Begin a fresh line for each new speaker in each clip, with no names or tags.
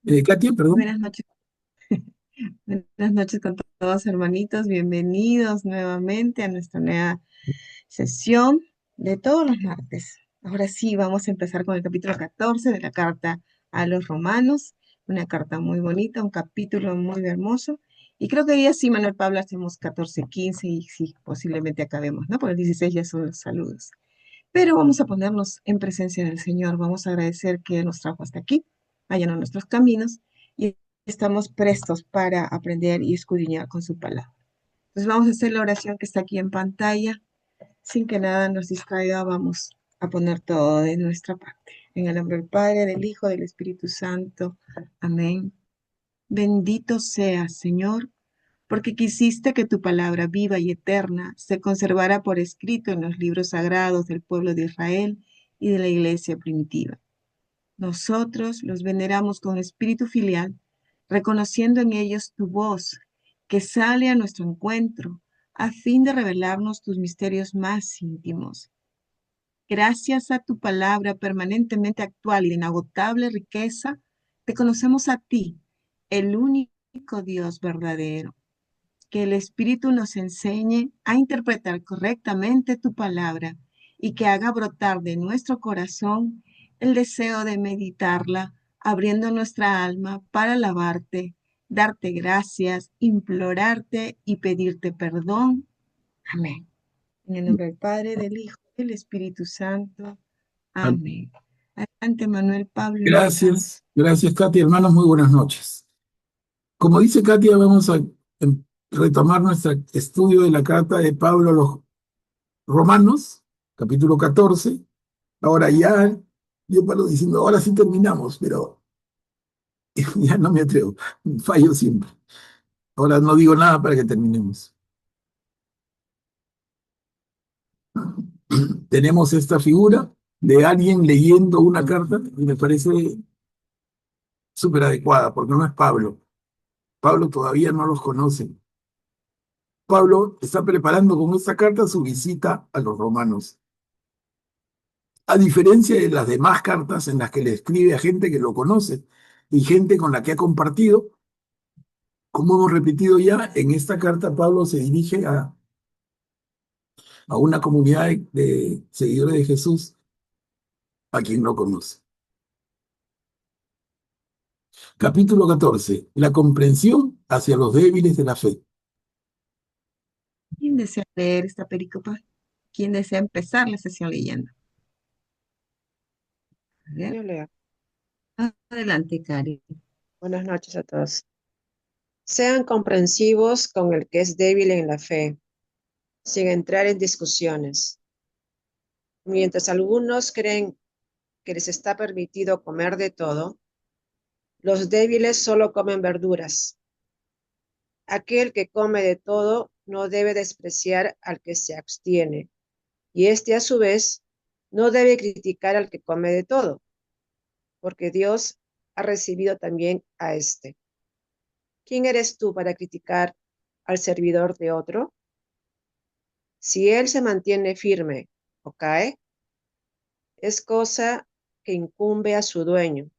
Katia, perdón.
Buenas noches, buenas noches con todos hermanitos. Bienvenidos nuevamente a nuestra nueva sesión de todos los martes. Ahora sí, vamos a empezar con el capítulo 14 de la carta a los romanos. Una carta muy bonita, un capítulo muy hermoso. Y creo que hoy día sí, Manuel Pablo, hacemos 14, 15 y sí, posiblemente acabemos, ¿no? Por el 16 ya son los saludos. Pero vamos a ponernos en presencia del Señor. Vamos a agradecer que nos trajo hasta aquí, allanos nuestros caminos y estamos prestos para aprender y escudriñar con su palabra. Entonces vamos a hacer la oración que está aquí en pantalla. Sin que nada nos distraiga, vamos a poner todo de nuestra parte. En el nombre del Padre, del Hijo, del Espíritu Santo. Amén. Bendito seas, Señor, porque quisiste que tu palabra viva y eterna se conservara por escrito en los libros sagrados del pueblo de Israel y de la iglesia primitiva. Nosotros los veneramos con espíritu filial, reconociendo en ellos tu voz, que sale a nuestro encuentro, a fin de revelarnos tus misterios más íntimos. Gracias a tu palabra permanentemente actual y de inagotable riqueza, te conocemos a ti, el único Dios verdadero. Que el Espíritu nos enseñe a interpretar correctamente tu palabra y que haga brotar de nuestro corazón el deseo de meditarla, abriendo nuestra alma para alabarte, darte gracias, implorarte y pedirte perdón. Amén. En el nombre del Padre, del Hijo, del Espíritu Santo. Amén. Adelante, Manuel Pablo.
Gracias, Katia. Hermanos, muy buenas noches. Como dice Katia, vamos a retomar nuestro estudio de la carta de Pablo a los Romanos, capítulo 14. Ahora ya, yo paro diciendo, ahora sí terminamos, pero ya no me atrevo, fallo siempre. Ahora no digo nada para que terminemos. Tenemos esta figura de alguien leyendo una carta y me parece súper adecuada, porque no es Pablo. Pablo todavía no los conoce. Pablo está preparando con esta carta su visita a los romanos. A diferencia de las demás cartas en las que le escribe a gente que lo conoce y gente con la que ha compartido, como hemos repetido ya, en esta carta Pablo se dirige a una comunidad de seguidores de Jesús a quien no conoce. Capítulo 14. La comprensión hacia los débiles de la fe.
¿Quién desea leer esta pericopa? ¿Quién desea empezar la sesión leyendo? A ver,
Yo leo.
adelante, Cari.
Buenas noches a todos. Sean comprensivos con el que es débil en la fe, sin entrar en discusiones. Mientras algunos creen que les está permitido comer de todo, los débiles solo comen verduras. Aquel que come de todo no debe despreciar al que se abstiene, y éste a su vez no debe criticar al que come de todo, porque Dios ha recibido también a éste. ¿Quién eres tú para criticar al servidor de otro? Si él se mantiene firme o cae, es cosa que incumbe a su dueño,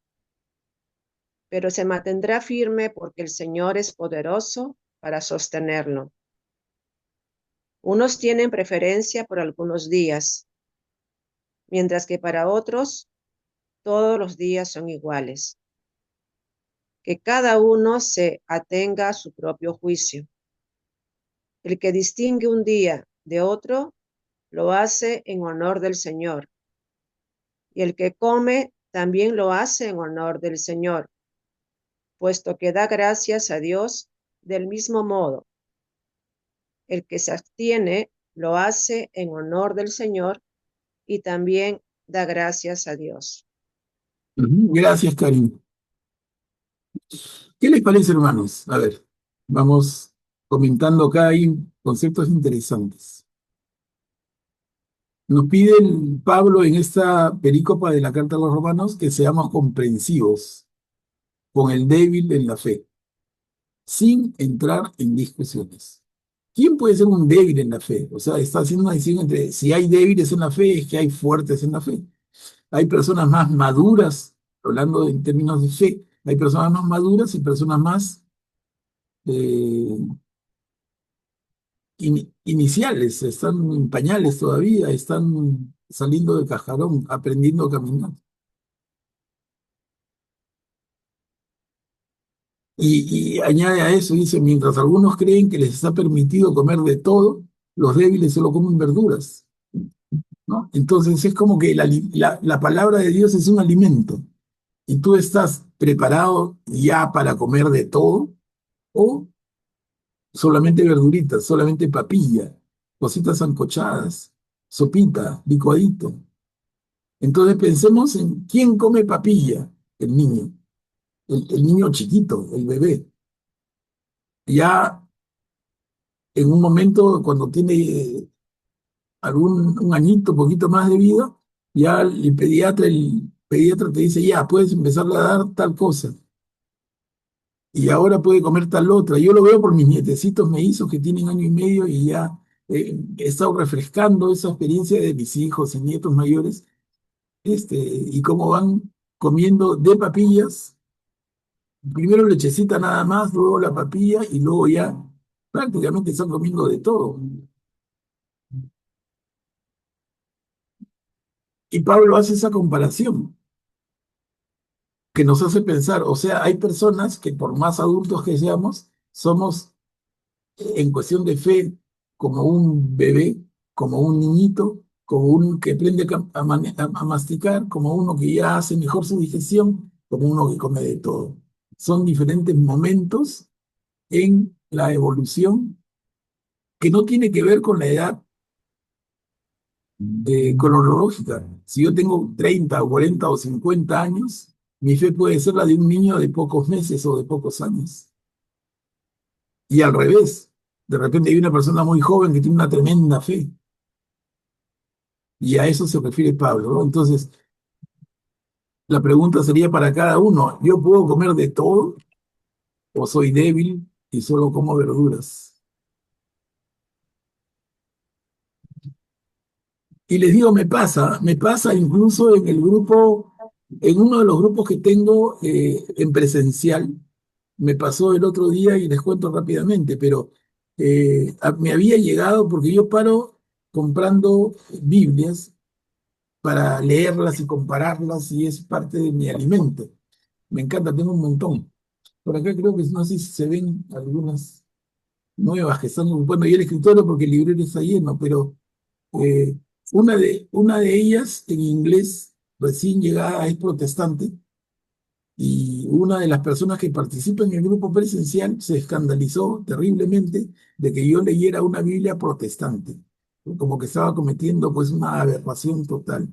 pero se mantendrá firme porque el Señor es poderoso para sostenerlo. Unos tienen preferencia por algunos días, mientras que para otros todos los días son iguales. Que cada uno se atenga a su propio juicio. El que distingue un día de otro lo hace en honor del Señor, y el que come también lo hace en honor del Señor, puesto que da gracias a Dios del mismo modo. El que se abstiene lo hace en honor del Señor y también da gracias a Dios.
Gracias, Karim. ¿Qué les parece, hermanos? A ver, vamos comentando acá, hay conceptos interesantes. Nos pide Pablo en esta perícopa de la Carta a los Romanos que seamos comprensivos con el débil en la fe, sin entrar en discusiones. ¿Quién puede ser un débil en la fe? O sea, está haciendo una distinción entre si hay débiles en la fe, es que hay fuertes en la fe. Hay personas más maduras, hablando en términos de fe, Hay personas más maduras y personas más eh, iniciales, están en pañales todavía, están saliendo de cajarón, aprendiendo a caminar. Y añade a eso, dice, mientras algunos creen que les está permitido comer de todo, los débiles solo comen verduras, ¿no? Entonces es como que la palabra de Dios es un alimento y tú estás preparado ya para comer de todo o solamente verduritas, solamente papilla, cositas sancochadas, sopita, licuadito. Entonces pensemos en quién come papilla, el niño, el niño chiquito, el bebé. Ya en un momento cuando tiene algún un añito, poquito más de vida, ya el pediatra te dice, ya, puedes empezar a dar tal cosa. Y ahora puede comer tal otra. Yo lo veo por mis nietecitos mellizos que tienen año y medio y ya he estado refrescando esa experiencia de mis hijos y nietos mayores, y cómo van comiendo de papillas, primero lechecita nada más, luego la papilla y luego ya prácticamente están comiendo de todo. Y Pablo hace esa comparación que nos hace pensar, o sea, hay personas que por más adultos que seamos, somos en cuestión de fe como un bebé, como un niñito, como un que aprende a masticar, como uno que ya hace mejor su digestión, como uno que come de todo. Son diferentes momentos en la evolución que no tiene que ver con la edad cronológica. Si yo tengo 30 o 40 o 50 años, mi fe puede ser la de un niño de pocos meses o de pocos años. Y al revés, de repente hay una persona muy joven que tiene una tremenda fe. Y a eso se refiere Pablo, ¿no? Entonces, la pregunta sería para cada uno, ¿yo puedo comer de todo o soy débil y solo como verduras? Y les digo, me pasa incluso en el grupo, en uno de los grupos que tengo en presencial, me pasó el otro día y les cuento rápidamente, pero me había llegado porque yo paro comprando Biblias para leerlas y compararlas y es parte de mi alimento. Me encanta, tengo un montón. Por acá creo que no sé si se ven algunas nuevas que están, bueno, y el escritorio porque el librero está lleno, pero eh, una de ellas en inglés recién llegada es protestante y una de las personas que participa en el grupo presencial se escandalizó terriblemente de que yo leyera una Biblia protestante, como que estaba cometiendo pues una aberración total.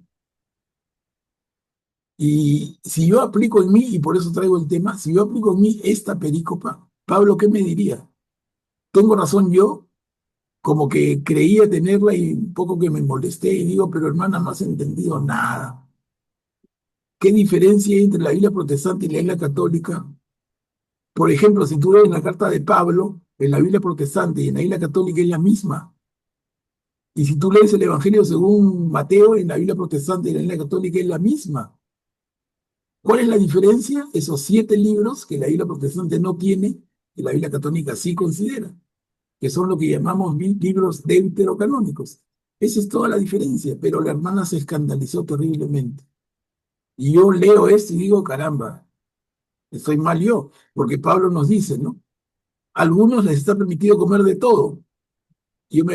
Y si yo aplico en mí, y por eso traigo el tema, si yo aplico en mí esta perícopa, Pablo, ¿qué me diría? ¿Tengo razón yo? Como que creía tenerla y un poco que me molesté y digo, pero hermana, no has entendido nada. ¿Qué diferencia hay entre la Biblia protestante y la Biblia católica? Por ejemplo, si tú ves en la carta de Pablo, en la Biblia protestante y en la Biblia católica es la misma. Y si tú lees el Evangelio según Mateo, en la Biblia protestante y en la Biblia católica es la misma. ¿Cuál es la diferencia? Esos 7 libros que la Biblia protestante no tiene, que la Biblia católica sí considera, que son lo que llamamos libros deuterocanónicos. Esa es toda la diferencia, pero la hermana se escandalizó terriblemente. Y yo leo esto y digo, caramba, estoy mal yo, porque Pablo nos dice, ¿no? A algunos les está permitido comer de todo. Y yo me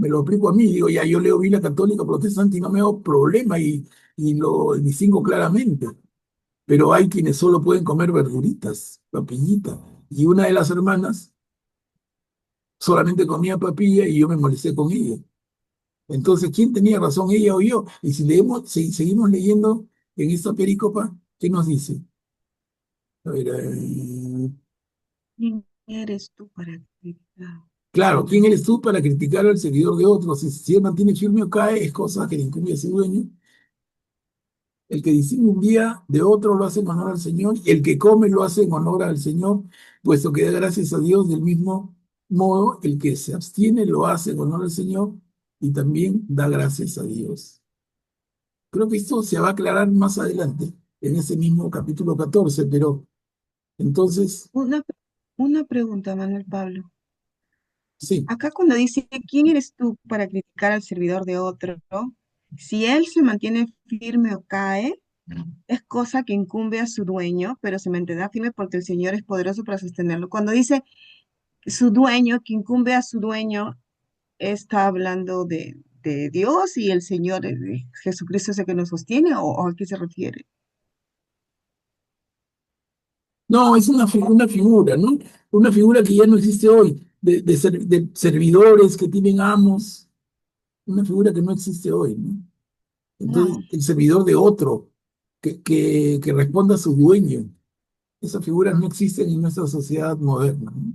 lo aplico a mí, digo, ya yo leo Biblia católica, protestante y no me hago problema y lo distingo claramente. Pero hay quienes solo pueden comer verduritas, papillita. Y una de las hermanas solamente comía papilla y yo me molesté con ella. Entonces, ¿quién tenía razón, ella o yo? Y si seguimos leyendo en esta pericopa, ¿qué nos dice? A ver,
¿Quién eres tú para criticar?
claro, ¿quién eres tú para criticar al seguidor de otros? Si él mantiene firme o cae, es cosa que le incumbe a su dueño. El que distingue un día de otro lo hace en honor al Señor, y el que come lo hace en honor al Señor, puesto que da gracias a Dios del mismo modo, el que se abstiene lo hace en honor al Señor y también da gracias a Dios. Creo que esto se va a aclarar más adelante, en ese mismo capítulo 14, pero Entonces,
Una, una pregunta, Manuel Pablo.
sí.
Acá cuando dice, ¿quién eres tú para criticar al servidor de otro? Si él se mantiene firme o cae, es cosa que incumbe a su dueño, pero se mantendrá firme porque el Señor es poderoso para sostenerlo. Cuando dice su dueño, que incumbe a su dueño, está hablando de Dios y el Señor, Jesucristo es el que nos sostiene, o a qué se refiere.
No, es una figura, ¿no? Una figura que ya no existe hoy, de servidores que tienen amos, una figura que no existe hoy, ¿no? Entonces,
No.
el servidor de otro, que responda a su dueño, esas figuras no existen en nuestra sociedad moderna, ¿no?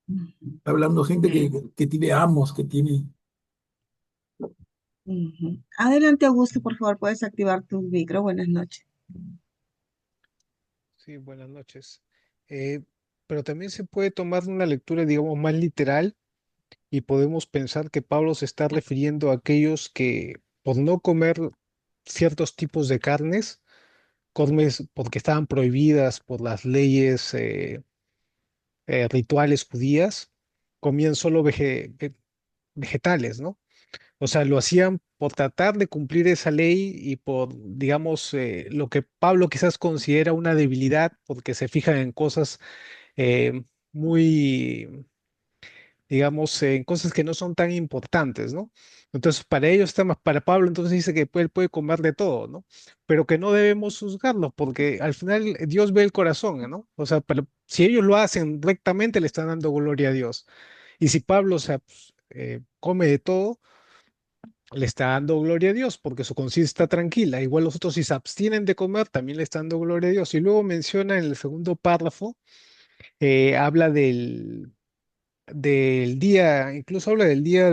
Ujú.
Hablando de gente
Ok.
que tiene amos, que tiene...
Ujú. Adelante, Augusto, por favor, puedes activar tu micro. Buenas noches.
Sí, buenas noches. Eh, pero también se puede tomar una lectura, digamos, más literal y podemos pensar que Pablo se está refiriendo a aquellos que por no comer ciertos tipos de carnes, porque estaban prohibidas por las leyes rituales judías, comían solo vegetales, ¿no? O sea, lo hacían por tratar de cumplir esa ley y por, digamos, lo que Pablo quizás considera una debilidad, porque se fijan en cosas muy, digamos, en cosas que no son tan importantes, ¿no? Entonces, para ellos está más, para Pablo, entonces dice que él puede comer de todo, ¿no? Pero que no debemos juzgarlo, porque al final Dios ve el corazón, ¿no? O sea, pero si ellos lo hacen rectamente, le están dando gloria a Dios. Y si Pablo, o sea, pues, come de todo, le está dando gloria a Dios porque su conciencia está tranquila. Igual los otros si se abstienen de comer, también le están dando gloria a Dios. Y luego menciona en el segundo párrafo, habla del día, incluso habla del día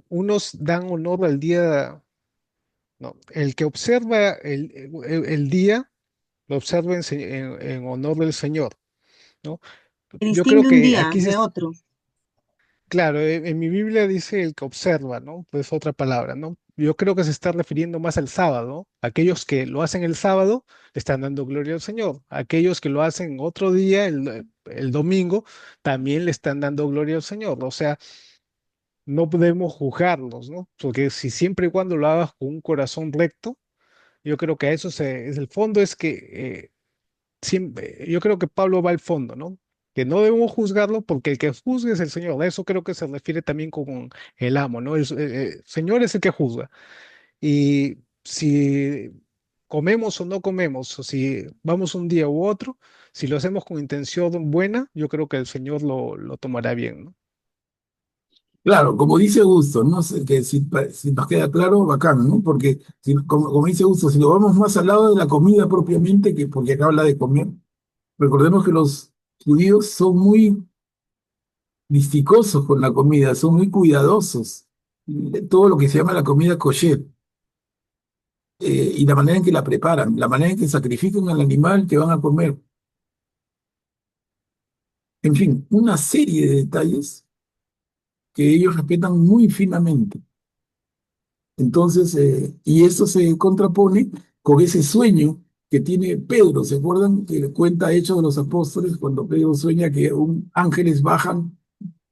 unos dan honor al día, no, el que observa el día, lo observa en honor del Señor, ¿no?
Que
Yo creo
distingue un
que
día
aquí
de otro.
claro, en mi Biblia dice el que observa, ¿no? Pues otra palabra, ¿no? Yo creo que se está refiriendo más al sábado, ¿no? Aquellos que lo hacen el sábado le están dando gloria al Señor. Aquellos que lo hacen otro día, el domingo, también le están dando gloria al Señor. O sea, no podemos juzgarlos, ¿no? Porque si siempre y cuando lo hagas con un corazón recto, yo creo que es el fondo, es que siempre, yo creo que Pablo va al fondo, ¿no? Que no debemos juzgarlo porque el que juzga es el Señor. A eso creo que se refiere también con el amo, ¿no? El Señor es el que juzga. Y si comemos o no comemos, o si vamos un día u otro, si lo hacemos con intención buena, yo creo que el Señor lo tomará bien, ¿no?
Claro, como dice Gusto, ¿no? Que si nos queda claro, bacán, ¿no? Porque, como dice Gusto, si lo vamos más al lado de la comida propiamente, que porque acá habla de comer, recordemos que los judíos son muy misticosos con la comida, son muy cuidadosos. Todo lo que se llama la comida kosher, y la manera en que la preparan, la manera en que sacrifican al animal que van a comer, en fin, una serie de detalles que ellos respetan muy finamente. Entonces, y esto se contrapone con ese sueño que tiene Pedro. ¿Se acuerdan que le cuenta Hechos de los Apóstoles cuando Pedro sueña que ángeles bajan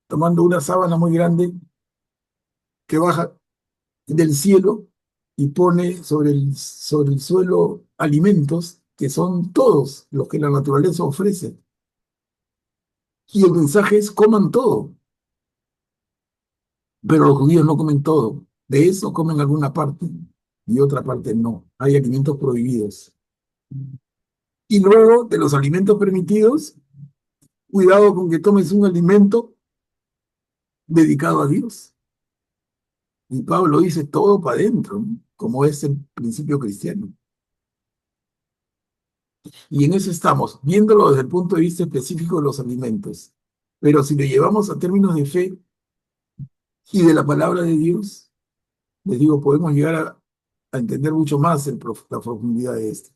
tomando una sábana muy grande que baja del cielo y pone sobre el suelo alimentos que son todos los que la naturaleza ofrece? Y el mensaje es coman todo, pero los judíos no comen todo. De eso comen alguna parte y otra parte no. Hay alimentos prohibidos. Y luego de los alimentos permitidos, cuidado con que tomes un alimento dedicado a Dios. Y Pablo dice todo para adentro, ¿no? Como es el principio cristiano. Y en eso estamos, viéndolo desde el punto de vista específico de los alimentos. Pero si lo llevamos a términos de fe y de la palabra de Dios, les digo, podemos llegar a entender mucho más la profundidad de esto.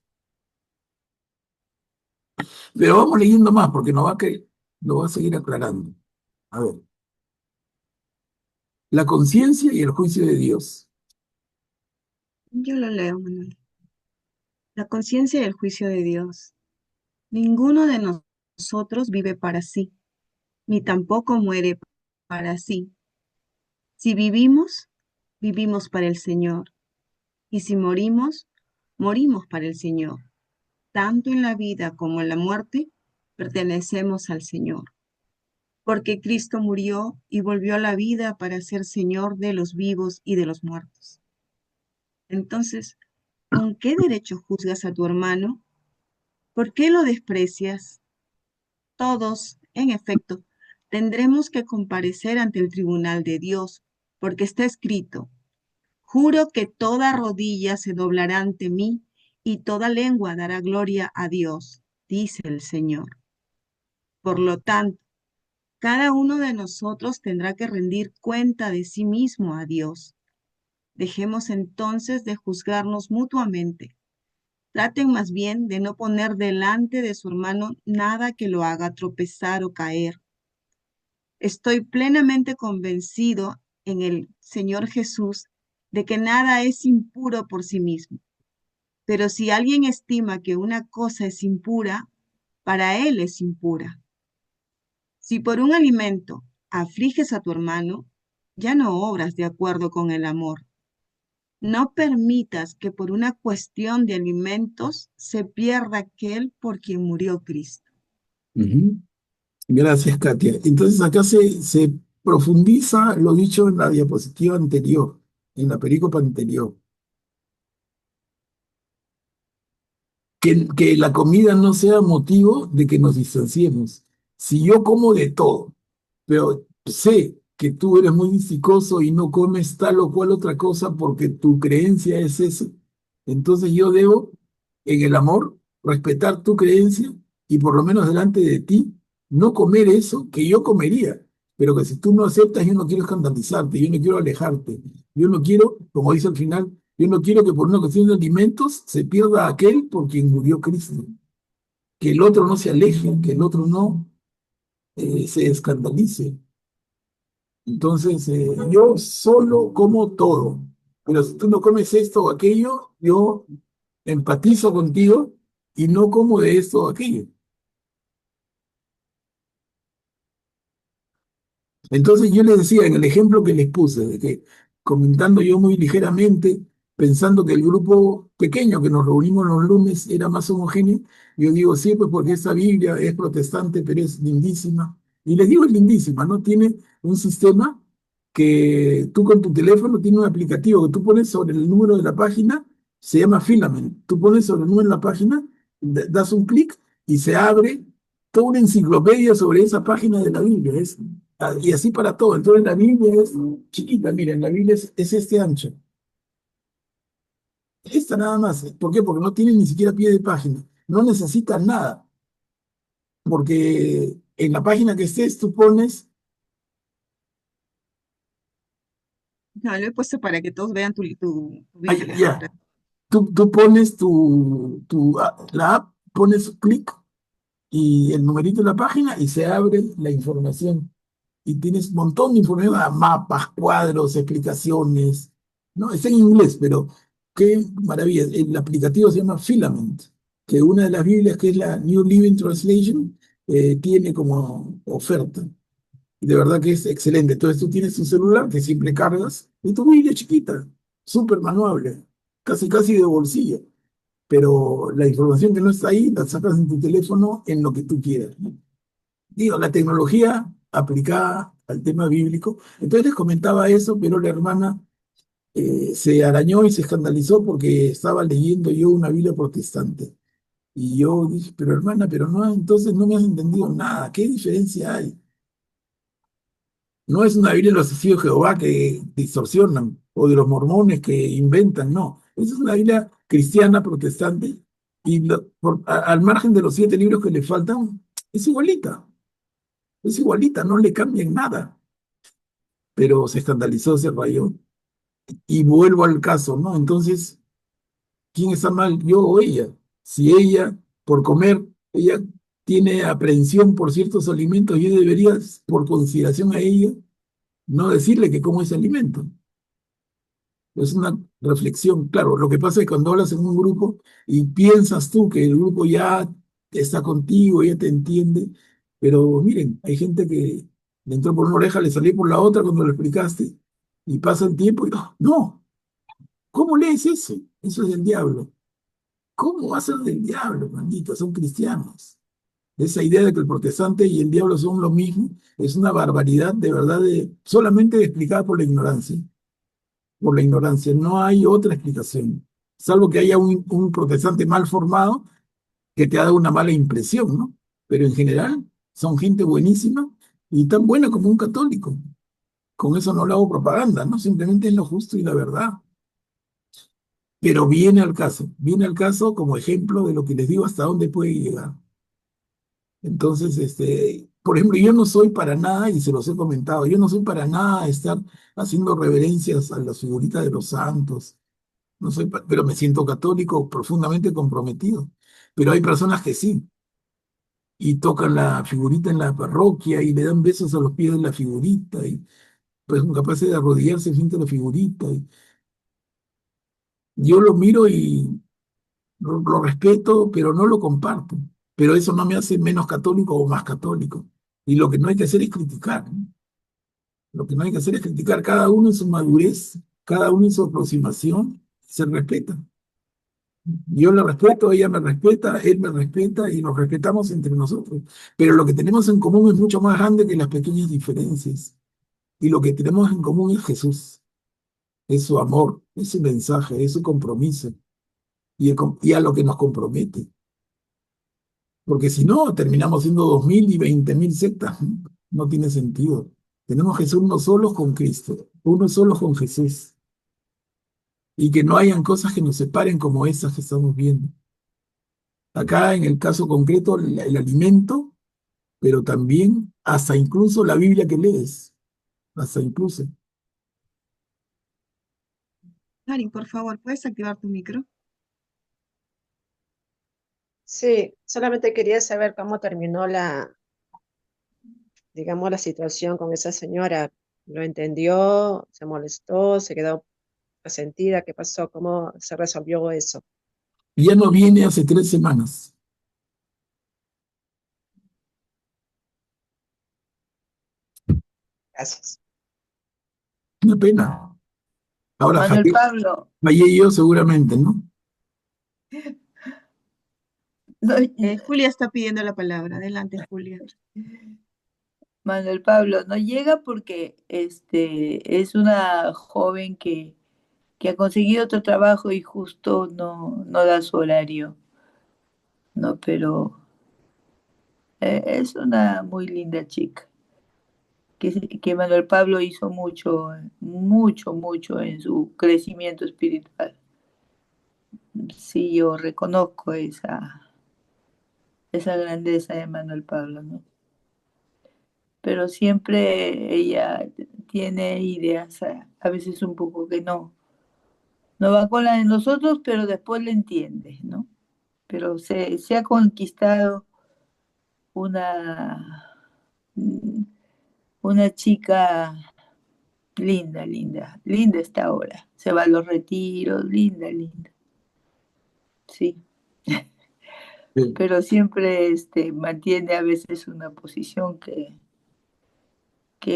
Pero vamos leyendo más porque lo va a seguir aclarando. A ver, la conciencia y el juicio de Dios.
Yo lo leo, Manuel. La conciencia y el juicio de Dios. Ninguno de nosotros vive para sí, ni tampoco muere para sí. Si vivimos, vivimos para el Señor, y si morimos, morimos para el Señor. Tanto en la vida como en la muerte, pertenecemos al Señor. Porque Cristo murió y volvió a la vida para ser Señor de los vivos y de los muertos. Entonces, ¿con qué derecho juzgas a tu hermano? ¿Por qué lo desprecias? Todos, en efecto, tendremos que comparecer ante el tribunal de Dios, porque está escrito, juro que toda rodilla se doblará ante mí y toda lengua dará gloria a Dios, dice el Señor. Por lo tanto, cada uno de nosotros tendrá que rendir cuenta de sí mismo a Dios. Dejemos entonces de juzgarnos mutuamente. Traten más bien de no poner delante de su hermano nada que lo haga tropezar o caer. Estoy plenamente convencido en el Señor Jesús de que nada es impuro por sí mismo. Pero si alguien estima que una cosa es impura, para él es impura. Si por un alimento afliges a tu hermano, ya no obras de acuerdo con el amor. No permitas que por una cuestión de alimentos se pierda aquel por quien murió Cristo.
Ujú. Gracias, Katia. Entonces acá se profundiza lo dicho en la diapositiva anterior, en la perícopa anterior, que la comida no sea motivo de que nos distanciemos. Si yo como de todo, pero sé que tú eres muy discicoso y no comes tal o cual otra cosa porque tu creencia es eso, entonces yo debo, en el amor, respetar tu creencia y por lo menos delante de ti, no comer eso que yo comería, pero que si tú no aceptas, yo no quiero escandalizarte, yo no quiero alejarte, yo no quiero, como dice al final, yo no quiero que por una cuestión de alimentos se pierda aquel por quien murió Cristo, que el otro no se aleje, que el otro no se escandalice. Entonces, yo solo como todo, pero si tú no comes esto o aquello, yo empatizo contigo y no como de esto o aquello. Entonces yo les decía en el ejemplo que les puse, de que comentando yo muy ligeramente, pensando que el grupo pequeño que nos reunimos los lunes era más homogéneo, yo digo, sí, pues porque esta Biblia es protestante, pero es lindísima. Y les digo, es lindísima, ¿no? Tiene un sistema que tú con tu teléfono tiene un aplicativo que tú pones sobre el número de la página, se llama Filament. Tú pones sobre el número de la página, das un clic y se abre toda una enciclopedia sobre esa página de la Biblia. Y así para todo. Entonces la Biblia es chiquita, miren, la Biblia es este ancho. Esta nada más. ¿Por qué? Porque no tiene ni siquiera pie de página. No necesita nada. Porque en la página que estés, tú pones,
No, lo he puesto para que todos vean tu
ay,
Biblia.
ya, tú pones la app, pones clic y el numerito de la página y se abre la información. Y tienes un montón de información, mapas, cuadros, explicaciones, ¿no? Está en inglés, pero qué maravilla. El aplicativo se llama Filament, que una de las Biblias, que es la New Living Translation, tiene como oferta. Y de verdad que es excelente. Entonces tú tienes tu celular que siempre cargas y tu Biblia chiquita, súper manuable, casi casi de bolsillo. Pero la información que no está ahí la sacas en tu teléfono en lo que tú quieras, ¿no? Digo, la tecnología aplicada al tema bíblico. Entonces les comentaba eso, pero la hermana se arañó y se escandalizó porque estaba leyendo yo una Biblia protestante. Y yo dije, pero hermana, pero no, entonces no me has entendido nada. ¿Qué diferencia hay? No es una Biblia de los testigos de Jehová que distorsionan o de los mormones que inventan, no. Esa es una Biblia cristiana protestante y al margen de los 7 libros que le faltan, es igualita. Es igualita, no le cambian nada. Pero se escandalizó, se rayó. Y vuelvo al caso, ¿no? Entonces, ¿quién está mal, yo o ella? Si ella, por comer, ella tiene aprehensión por ciertos alimentos, yo debería, por consideración a ella, no decirle que como ese alimento. Es una reflexión. Claro, lo que pasa es que cuando hablas en un grupo y piensas tú que el grupo ya está contigo, ella te entiende, pero miren, hay gente que le entró por una oreja, le salió por la otra cuando lo explicaste, y pasa el tiempo y no, ¿cómo lees eso? Eso es del diablo. ¿Cómo va a ser del diablo, maldito? Son cristianos. Esa idea de que el protestante y el diablo son lo mismo es una barbaridad de verdad, solamente explicada por la ignorancia. Por la ignorancia, no hay otra explicación, salvo que haya un protestante mal formado que te ha dado una mala impresión, ¿no? Pero en general son gente buenísima y tan buena como un católico. Con eso no le hago propaganda, ¿no? Simplemente es lo justo y la verdad. Pero viene al caso como ejemplo de lo que les digo hasta dónde puede llegar. Entonces, por ejemplo, yo no soy para nada, y se los he comentado, yo no soy para nada estar haciendo reverencias a las figuritas de los santos. No soy, pero me siento católico profundamente comprometido. Pero hay personas que sí, y tocan la figurita en la parroquia y le dan besos a los pies de la figurita, y pues son capaces de arrodillarse frente a la figurita. Y yo lo miro y lo respeto, pero no lo comparto. Pero eso no me hace menos católico o más católico. Y lo que no hay que hacer es criticar, ¿no? Lo que no hay que hacer es criticar cada uno en su madurez, cada uno en su aproximación, se respeta. Yo la respeto, ella me respeta, él me respeta y nos respetamos entre nosotros. Pero lo que tenemos en común es mucho más grande que las pequeñas diferencias. Y lo que tenemos en común es Jesús, es su amor, es su mensaje, es su compromiso y a lo que nos compromete. Porque si no, terminamos siendo 2000 y 20.000 sectas. No, no tiene sentido. Tenemos que ser uno solo con Cristo, uno solo con Jesús. Y que no hayan cosas que nos separen como esas que estamos viendo. Acá, en el caso concreto, el alimento, pero también hasta incluso la Biblia que lees, hasta incluso.
Karin, por favor, ¿puedes activar tu micro?
Sí, solamente quería saber cómo terminó digamos, la situación con esa señora. ¿Lo entendió? ¿Se molestó? ¿Se quedó resentida? ¿Qué pasó? ¿Cómo se resolvió eso?
Y ya no viene hace 3 semanas.
Gracias.
Una pena. Ahora
Manuel Pablo,
fallé yo seguramente, ¿no?
no,
Julia está pidiendo la palabra. Adelante, Julia.
Manuel Pablo, no llega porque es una joven que ha conseguido otro trabajo y justo no da su horario, ¿no? Pero es una muy linda chica, que Manuel Pablo hizo mucho, mucho en su crecimiento espiritual. Sí, yo reconozco esa grandeza de Manuel Pablo, ¿no? Pero siempre ella tiene ideas, a veces un poco que no va con la de nosotros, pero después le entiende, ¿no? Pero se ha conquistado una, mm, una chica linda está ahora. Se va a los retiros, linda, sí.
Sí.
Pero siempre mantiene a veces una posición que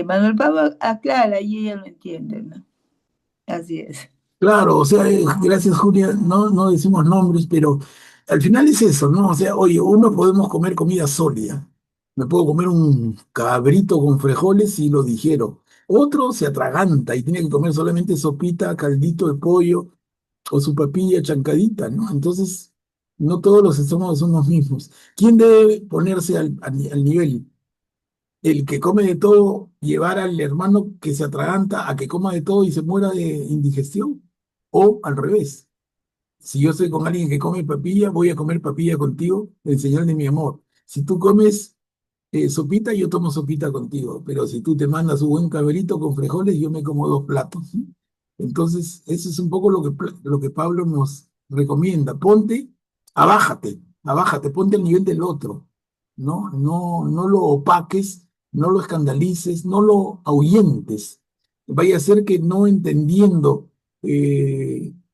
Manuel Pablo aclara y ella lo entiende, ¿no? Así es.
Claro, o sea, gracias Julia, no, no decimos nombres, pero al final es eso, ¿no? O sea, oye, uno podemos comer comida sólida. Me puedo comer un cabrito con frijoles y lo digiero. Otro se atraganta y tiene que comer solamente sopita, caldito de pollo o su papilla chancadita, ¿no? Entonces, no todos los estómagos son los mismos. ¿Quién debe ponerse al nivel? El que come de todo, llevar al hermano que se atraganta a que coma de todo y se muera de indigestión, o al revés. Si yo estoy con alguien que come papilla, voy a comer papilla contigo en señal de mi amor. Si tú comes sopita, yo tomo sopita contigo, pero si tú te mandas un buen cabrito con frijoles, yo me como 2 platos, ¿sí? Entonces, eso es un poco lo que Pablo nos recomienda. Abájate, ponte al nivel del otro, ¿no? No lo opaques, no lo escandalices, no lo ahuyentes. Vaya a ser que no entendiendo,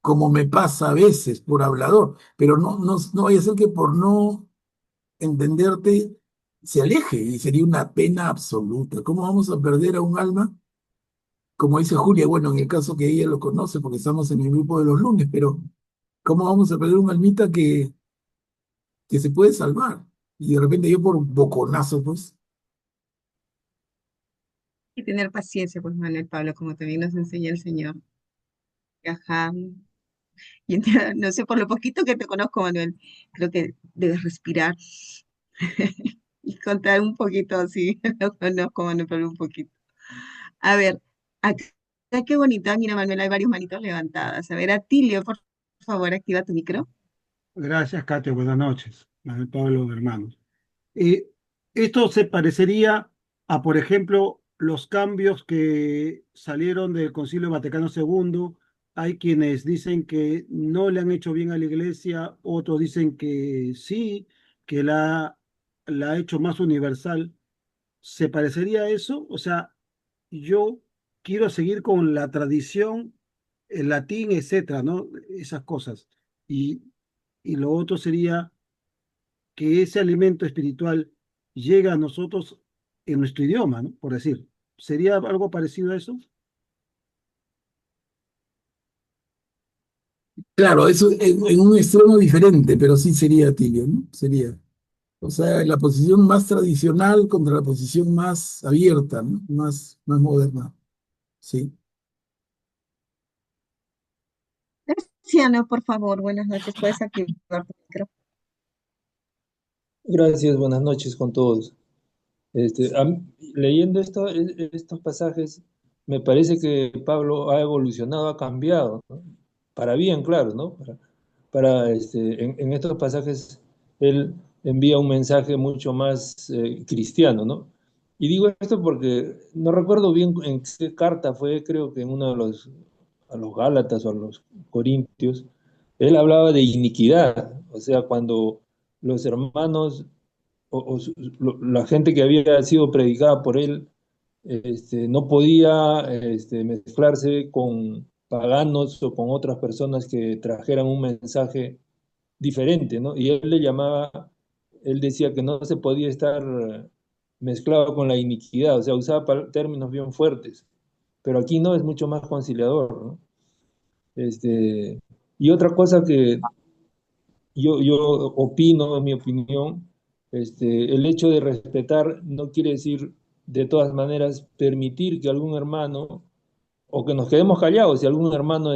como me pasa a veces por hablador, pero no vaya a ser que por no entenderte se aleje y sería una pena absoluta. ¿Cómo vamos a perder a un alma? Como dice Julia, bueno, en el caso que ella lo conoce, porque estamos en el grupo de los lunes, pero ¿cómo vamos a perder un almita que se puede salvar? Y de repente yo por boconazo, pues,
Y tener paciencia, pues, Manuel Pablo, como también nos enseña el Señor. Ajá. Y no sé, por lo poquito que te conozco, Manuel, creo que debes respirar y contar un poquito así. Lo conozco, Manuel Pablo, un poquito. A ver, acá qué bonita. Mira, Manuel, hay varios manitos levantadas. A ver, Atilio, por favor, activa tu micro.
Gracias, Katia. Buenas noches. Manuel Pablo, hermanos. Eh, Esto se parecería a, por ejemplo, los cambios que salieron del Concilio Vaticano II. Hay quienes dicen que no le han hecho bien a la Iglesia, otros dicen que sí, que la ha hecho más universal. ¿Se parecería a eso? O sea, yo quiero seguir con la tradición, el latín, etcétera, ¿no? Esas cosas. Y, y lo otro sería que ese alimento espiritual llega a nosotros en nuestro idioma, ¿no? Por decir, ¿sería algo parecido a eso?
claro, eso en un extremo diferente, pero sí sería tibio, ¿no? Sería. O sea, la posición más tradicional contra la posición más abierta, ¿no? Más moderna. Sí.
Luciano, por favor, buenas noches. Puedes activar tu micro.
Gracias, buenas noches con todos. Leyendo estos pasajes, me parece que Pablo ha evolucionado, ha cambiado, ¿no? Para bien, claro, ¿no? En estos pasajes, él envía un mensaje mucho más cristiano, ¿no? Y digo esto porque no recuerdo bien en qué carta fue, creo que en uno de a los Gálatas o a los Corintios, él hablaba de iniquidad, o sea, cuando los hermanos la gente que había sido predicada por él no podía mezclarse con paganos o con otras personas que trajeran un mensaje diferente, ¿no? Y él le llamaba, él decía que no se podía estar mezclado con la iniquidad, o sea, usaba términos bien fuertes, pero aquí no, es mucho más conciliador, ¿no? Y otra cosa que yo opino, en mi opinión, el hecho de respetar no quiere decir de todas maneras permitir que algún hermano, o que nos quedemos callados si algún hermano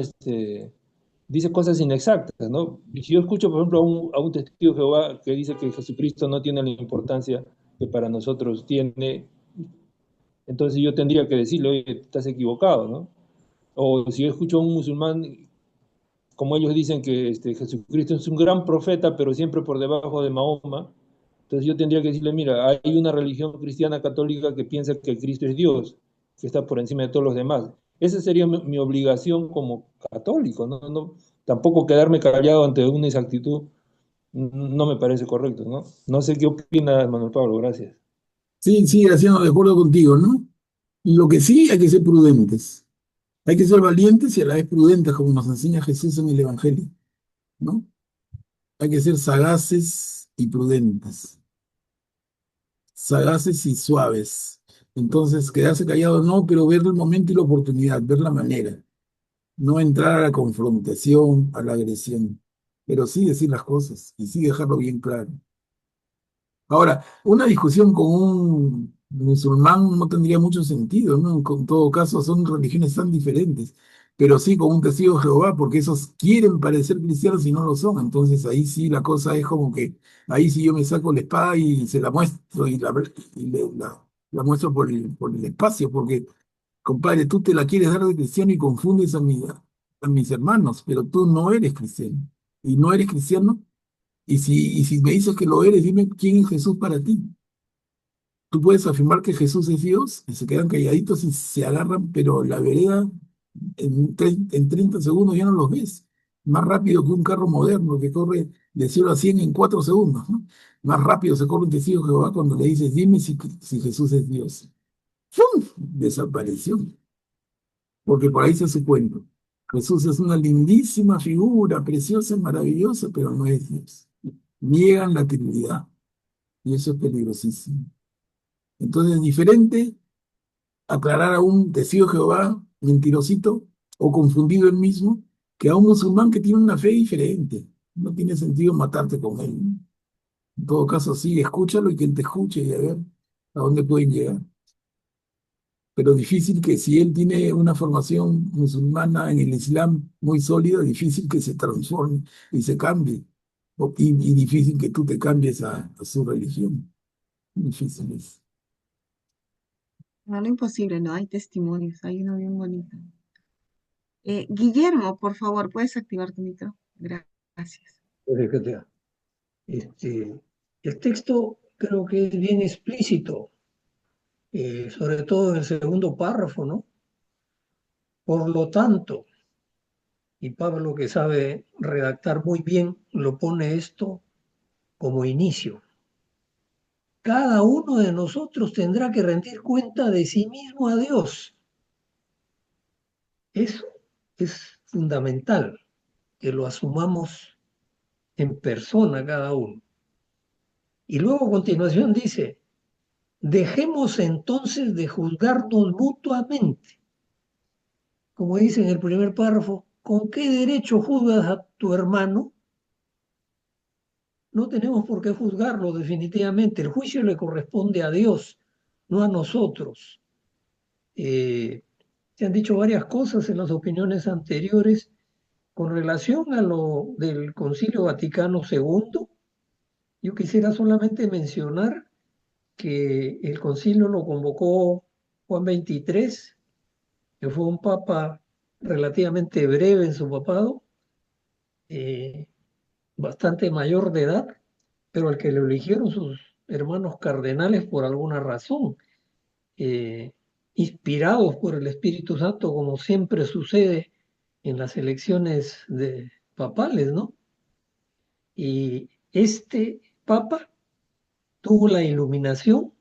dice cosas inexactas, ¿no? Y si yo escucho, por ejemplo, a un testigo de Jehová que dice que Jesucristo no tiene la importancia que para nosotros tiene, entonces yo tendría que decirle, oye, estás equivocado, ¿no? O si yo escucho a un musulmán como ellos dicen que Jesucristo es un gran profeta, pero siempre por debajo de Mahoma. Entonces yo tendría que decirle, mira, hay una religión cristiana católica que piensa que Cristo es Dios, que está por encima de todos los demás. Esa sería mi obligación como católico, ¿no? Tampoco quedarme callado ante una exactitud no me parece correcto, ¿no? No sé qué opina Manuel Pablo, gracias.
Sí, sí, haciendo de acuerdo contigo, ¿no? Lo que sí hay que ser prudentes. Hay que ser valientes y a la vez prudentes, como nos enseña Jesús en el Evangelio, ¿no? Hay que ser sagaces y prudentes, sagaces y suaves. Entonces, quedarse callado no, pero ver el momento y la oportunidad, ver la manera. No entrar a la confrontación, a la agresión, pero sí decir las cosas y sí dejarlo bien claro. Ahora, una discusión con un musulmán no tendría mucho sentido, ¿no? En todo caso, son religiones tan diferentes, pero sí con un testigo de Jehová, porque esos quieren parecer cristianos y no lo son. Entonces ahí sí la cosa es como que, ahí sí yo me saco la espada y se la muestro la muestro por el espacio, porque, compadre, tú te la quieres dar de cristiano y confundes a mis hermanos, pero tú no eres cristiano. Y no eres cristiano y si me dices que lo eres, dime quién es Jesús para ti. Tú puedes afirmar que Jesús es Dios y se quedan calladitos y se agarran, pero la vereda en 30 segundos ya no los ves. Más rápido que un carro moderno que corre de 0 a 100 en 4 segundos, ¿no? Más rápido se corre un testigo de Jehová cuando le dices, dime si Jesús es Dios. ¡Fum! Desapareció, porque por ahí se su cuento. Jesús es una lindísima figura, preciosa, maravillosa, pero no es Dios. Niegan la Trinidad. y eso es peligrosísimo. Entonces es diferente aclarar a un testigo de Jehová mentirosito o confundido él mismo que a un musulmán que tiene una fe diferente. No tiene sentido matarte con él, ¿no? En todo caso, sí, escúchalo y quien te escuche y a ver a dónde pueden llegar. Pero difícil que si él tiene una formación musulmana en el Islam muy sólida, difícil que se transforme y se cambie. Y difícil que tú te cambies a su religión. Difícil es.
No, lo imposible, no hay testimonios, hay uno bien bonito. Guillermo, por favor, ¿puedes activar tu micro? Gracias.
Este, el texto creo que es bien explícito, sobre todo en el segundo párrafo, ¿no? Por lo tanto, y Pablo, que sabe redactar muy bien, lo pone esto como inicio. Cada uno de nosotros tendrá que rendir cuenta de sí mismo a Dios. Eso es fundamental, que lo asumamos en persona cada uno. Y luego a continuación dice, dejemos entonces de juzgarnos mutuamente. Como dice en el primer párrafo, ¿con qué derecho juzgas a tu hermano? No tenemos por qué juzgarlo definitivamente. El juicio le corresponde a Dios, no a nosotros. Se han dicho varias cosas en las opiniones anteriores con relación a lo del Concilio Vaticano II. Yo quisiera solamente mencionar que el concilio lo convocó Juan XXIII, que fue un papa relativamente breve en su papado, eh, bastante mayor de edad, pero al que le eligieron sus hermanos cardenales por alguna razón, eh, inspirados por el Espíritu Santo, como siempre sucede en las elecciones papales, ¿no? Y este papa tuvo la iluminación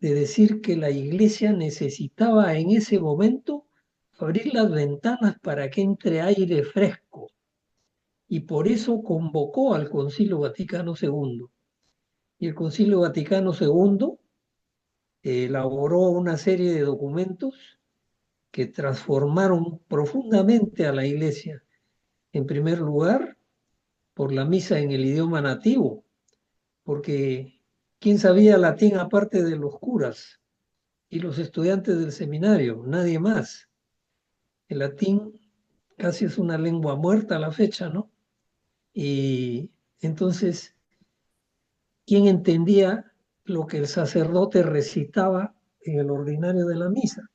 de decir que la iglesia necesitaba en ese momento abrir las ventanas para que entre aire fresco, y por eso convocó al Concilio Vaticano II. Y el Concilio Vaticano II elaboró una serie de documentos que transformaron profundamente a la iglesia. En primer lugar, por la misa en el idioma nativo, porque ¿quién sabía latín aparte de los curas y los estudiantes del seminario? Nadie más. El latín casi es una lengua muerta a la fecha, ¿no? Y entonces, ¿quién entendía lo que el sacerdote recitaba en el ordinario de la misa?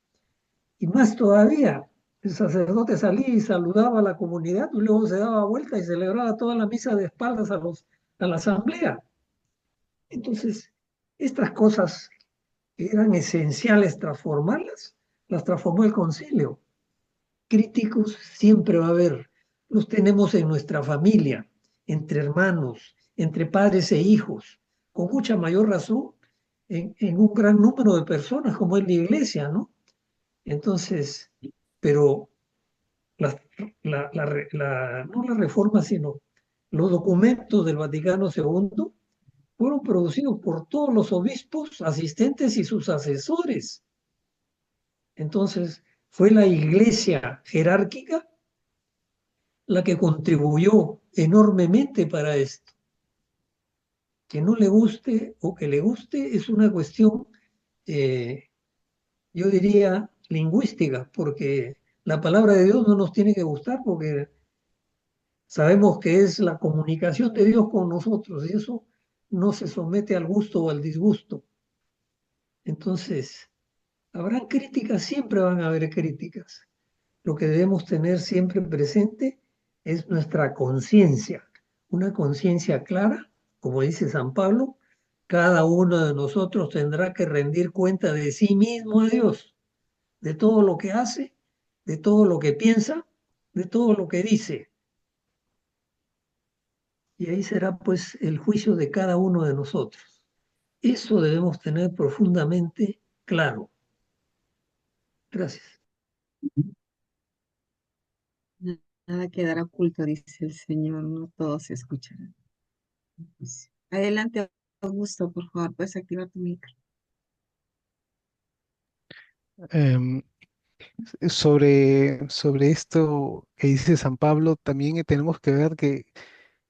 Y más todavía, el sacerdote salía y saludaba a la comunidad y luego se daba vuelta y celebraba toda la misa de espaldas a la asamblea. Entonces, estas cosas eran esenciales transformarlas, las transformó el concilio. Críticos siempre va a haber, los tenemos en nuestra familia, entre hermanos, entre padres e hijos, con mucha mayor razón en un gran número de personas como es la iglesia, ¿no? Entonces, pero la, no la reforma, sino los documentos del Vaticano II fueron producidos por todos los obispos asistentes y sus asesores. Entonces, fue la iglesia jerárquica la que contribuyó enormemente para esto. Que no le guste o que le guste es una cuestión, yo diría, lingüística, porque la palabra de Dios no nos tiene que gustar porque sabemos que es la comunicación de Dios con nosotros y eso no se somete al gusto o al disgusto. Entonces, habrán críticas, siempre van a haber críticas. Lo que debemos tener siempre presente es nuestra conciencia, una conciencia clara, como dice San Pablo, cada uno de nosotros tendrá que rendir cuenta de sí mismo a Dios, de todo lo que hace, de todo lo que piensa, de todo lo que dice. Y ahí será pues el juicio de cada uno de nosotros. Eso debemos tener profundamente claro. Gracias.
Nada quedará oculto, dice el Señor, no todos se escucharán. Adelante, Augusto, por favor, puedes activar tu micro.
Em, sobre esto que dice San Pablo, también tenemos que ver que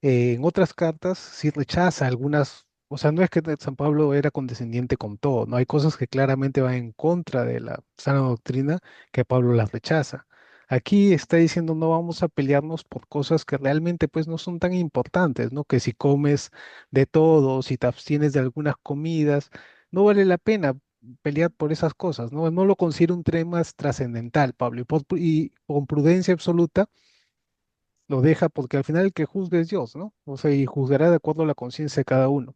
en otras cartas sí rechaza algunas, o sea, no es que San Pablo era condescendiente con todo, no hay cosas que claramente van en contra de la sana doctrina que Pablo las rechaza. Aquí está diciendo no vamos a pelearnos por cosas que realmente pues no son tan importantes, ¿no? Que si comes de todo, si te abstienes de algunas comidas, no vale la pena pelear por esas cosas, ¿no? No lo considero un tema trascendental, Pablo, y con prudencia absoluta lo deja porque al final el que juzga es Dios, ¿no? O sea, y juzgará de acuerdo a la conciencia de cada uno.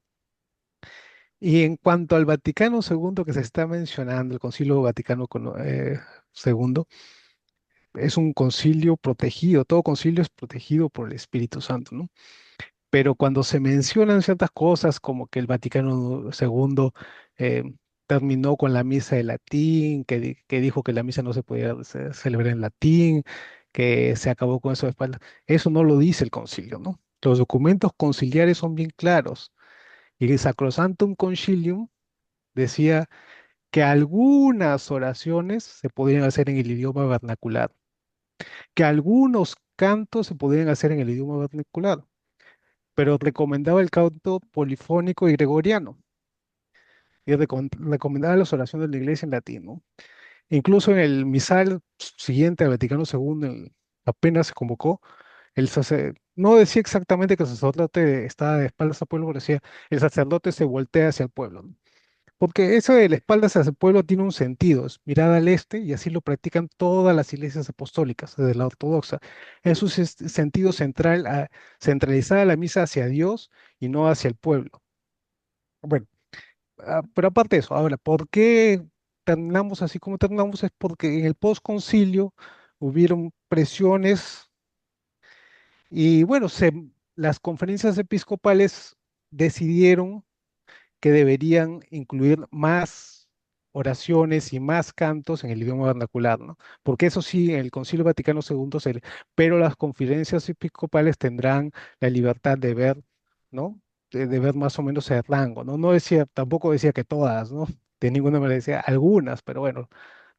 Y en cuanto al Vaticano II que se está mencionando, el Concilio Vaticano II, es un concilio protegido, todo concilio es protegido por el Espíritu Santo, ¿no? Pero cuando se mencionan ciertas cosas como que el Vaticano II eh, terminó con la misa de latín, que dijo que la misa no se podía celebrar en latín, que se acabó con eso de espaldas, eso no lo dice el concilio, ¿no? Los documentos conciliares son bien claros y el Sacrosanctum Concilium decía que algunas oraciones se podían hacer en el idioma vernacular, que algunos cantos se podían hacer en el idioma vernacular, pero recomendaba el canto polifónico y gregoriano y recomendaba las oraciones de la iglesia en latín, ¿no? Incluso en el misal siguiente al Vaticano II, apenas se convocó, no decía exactamente que el sacerdote estaba de espaldas al pueblo, pero decía, el sacerdote se voltea hacia el pueblo, ¿no? Porque eso de la espaldas hacia el pueblo tiene un sentido, es mirada al este, y así lo practican todas las iglesias apostólicas, desde la ortodoxa. Es un sentido central, centralizada la misa hacia Dios y no hacia el pueblo. Bueno, pero aparte de eso, ahora, ¿por qué terminamos así como terminamos? Es porque en el posconcilio hubieron presiones y bueno, las conferencias episcopales decidieron que deberían incluir más oraciones y más cantos en el idioma vernacular, ¿no? Porque eso sí, en el Concilio Vaticano II, pero las conferencias episcopales tendrán la libertad de ver, ¿no? De ver más o menos el rango, ¿no? No decía, tampoco decía que todas, ¿no? De ninguna manera decía algunas, pero bueno,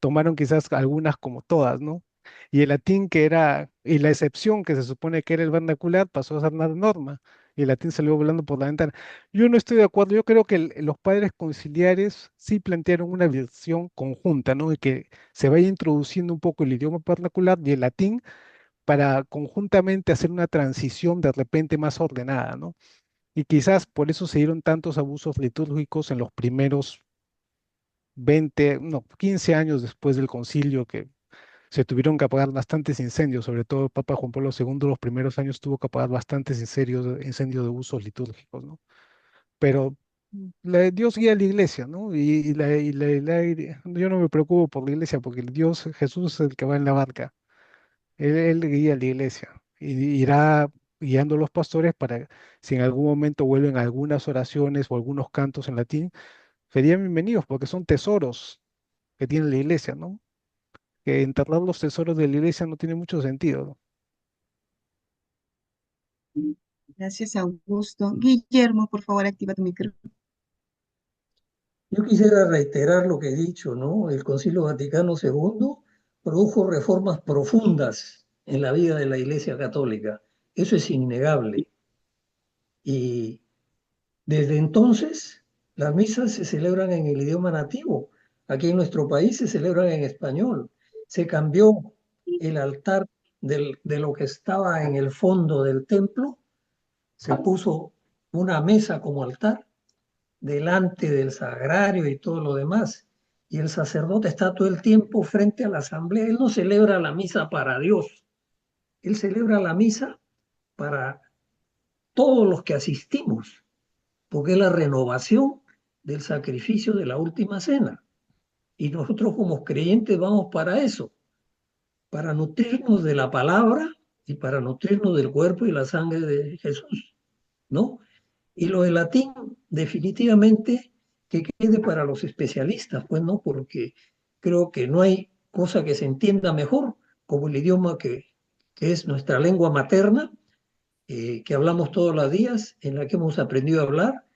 tomaron quizás algunas como todas, ¿no? Y el latín que era, y la excepción que se supone que era el vernacular pasó a ser una norma, y el latín salió volando por la ventana. Yo no estoy de acuerdo. Yo creo que los padres conciliares sí plantearon una visión conjunta, ¿no? De que se vaya introduciendo un poco el idioma vernacular y el latín para conjuntamente hacer una transición de repente más ordenada, ¿no? Y quizás por eso se dieron tantos abusos litúrgicos en los primeros 20, no, 15 años después del concilio, que se tuvieron que apagar bastantes incendios, sobre todo el Papa Juan Pablo II los primeros años tuvo que apagar bastantes incendios de usos litúrgicos, ¿no? Pero Dios guía a la iglesia, ¿no? Yo no me preocupo por la iglesia porque el Dios, Jesús es el que va en la barca. Él guía a la iglesia y irá guiando a los pastores para, si en algún momento vuelven algunas oraciones o algunos cantos en latín, serían bienvenidos porque son tesoros que tiene la iglesia, ¿no? Que enterrar los tesoros de la iglesia no tiene mucho sentido, ¿no?
Gracias, Augusto. Guillermo, por favor, activa tu micro.
Yo quisiera reiterar lo que he dicho, ¿no? El Concilio Vaticano II produjo reformas profundas en la vida de la Iglesia Católica. Eso es innegable. Y desde entonces, las misas se celebran en el idioma nativo. Aquí en nuestro país se celebran en español. Se cambió el altar de lo que estaba en el fondo del templo. Se puso una mesa como altar delante del sagrario y todo lo demás. Y el sacerdote está todo el tiempo frente a la asamblea. Él no celebra la misa para Dios. Él celebra la misa para todos los que asistimos, porque es la renovación del sacrificio de la última cena. Y nosotros como creyentes vamos para eso, para nutrirnos de la palabra y para nutrirnos del cuerpo y la sangre de Jesús, ¿no? Y lo de latín, definitivamente que quede para los especialistas, pues no, porque creo que no hay cosa que se entienda mejor como el idioma que es nuestra lengua materna, que hablamos todos los días, en la que hemos aprendido a hablar,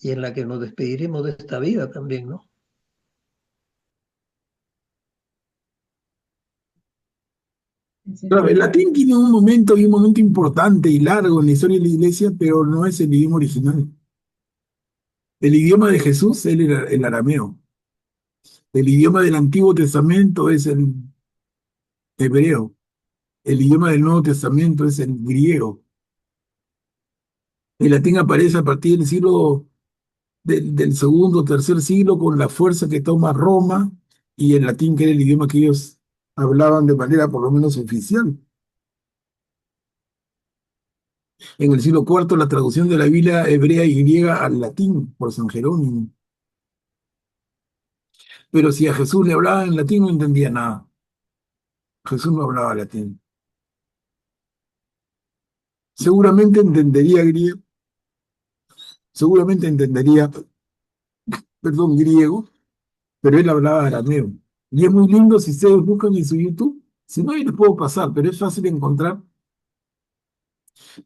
y en la que nos despediremos de esta vida también, ¿no?
Claro, el latín tiene un momento y un momento importante y largo en la historia de la iglesia, pero no es el idioma original. El idioma de Jesús es el arameo. El idioma del Antiguo Testamento es el hebreo. El idioma del Nuevo Testamento es el griego. El latín aparece a partir del siglo del segundo o tercer siglo con la fuerza que toma Roma y el latín, que era el idioma que ellos hablaban de manera por lo menos oficial. En el siglo cuarto, la traducción de la Biblia hebrea y griega al latín por San Jerónimo. Pero si a Jesús le hablaba en latín, no entendía nada. Jesús no hablaba latín. Seguramente entendería griego, seguramente entendería, perdón, griego, pero él hablaba arameo. Y es muy lindo si ustedes buscan en su YouTube. Si no, yo les puedo pasar, pero es fácil encontrar.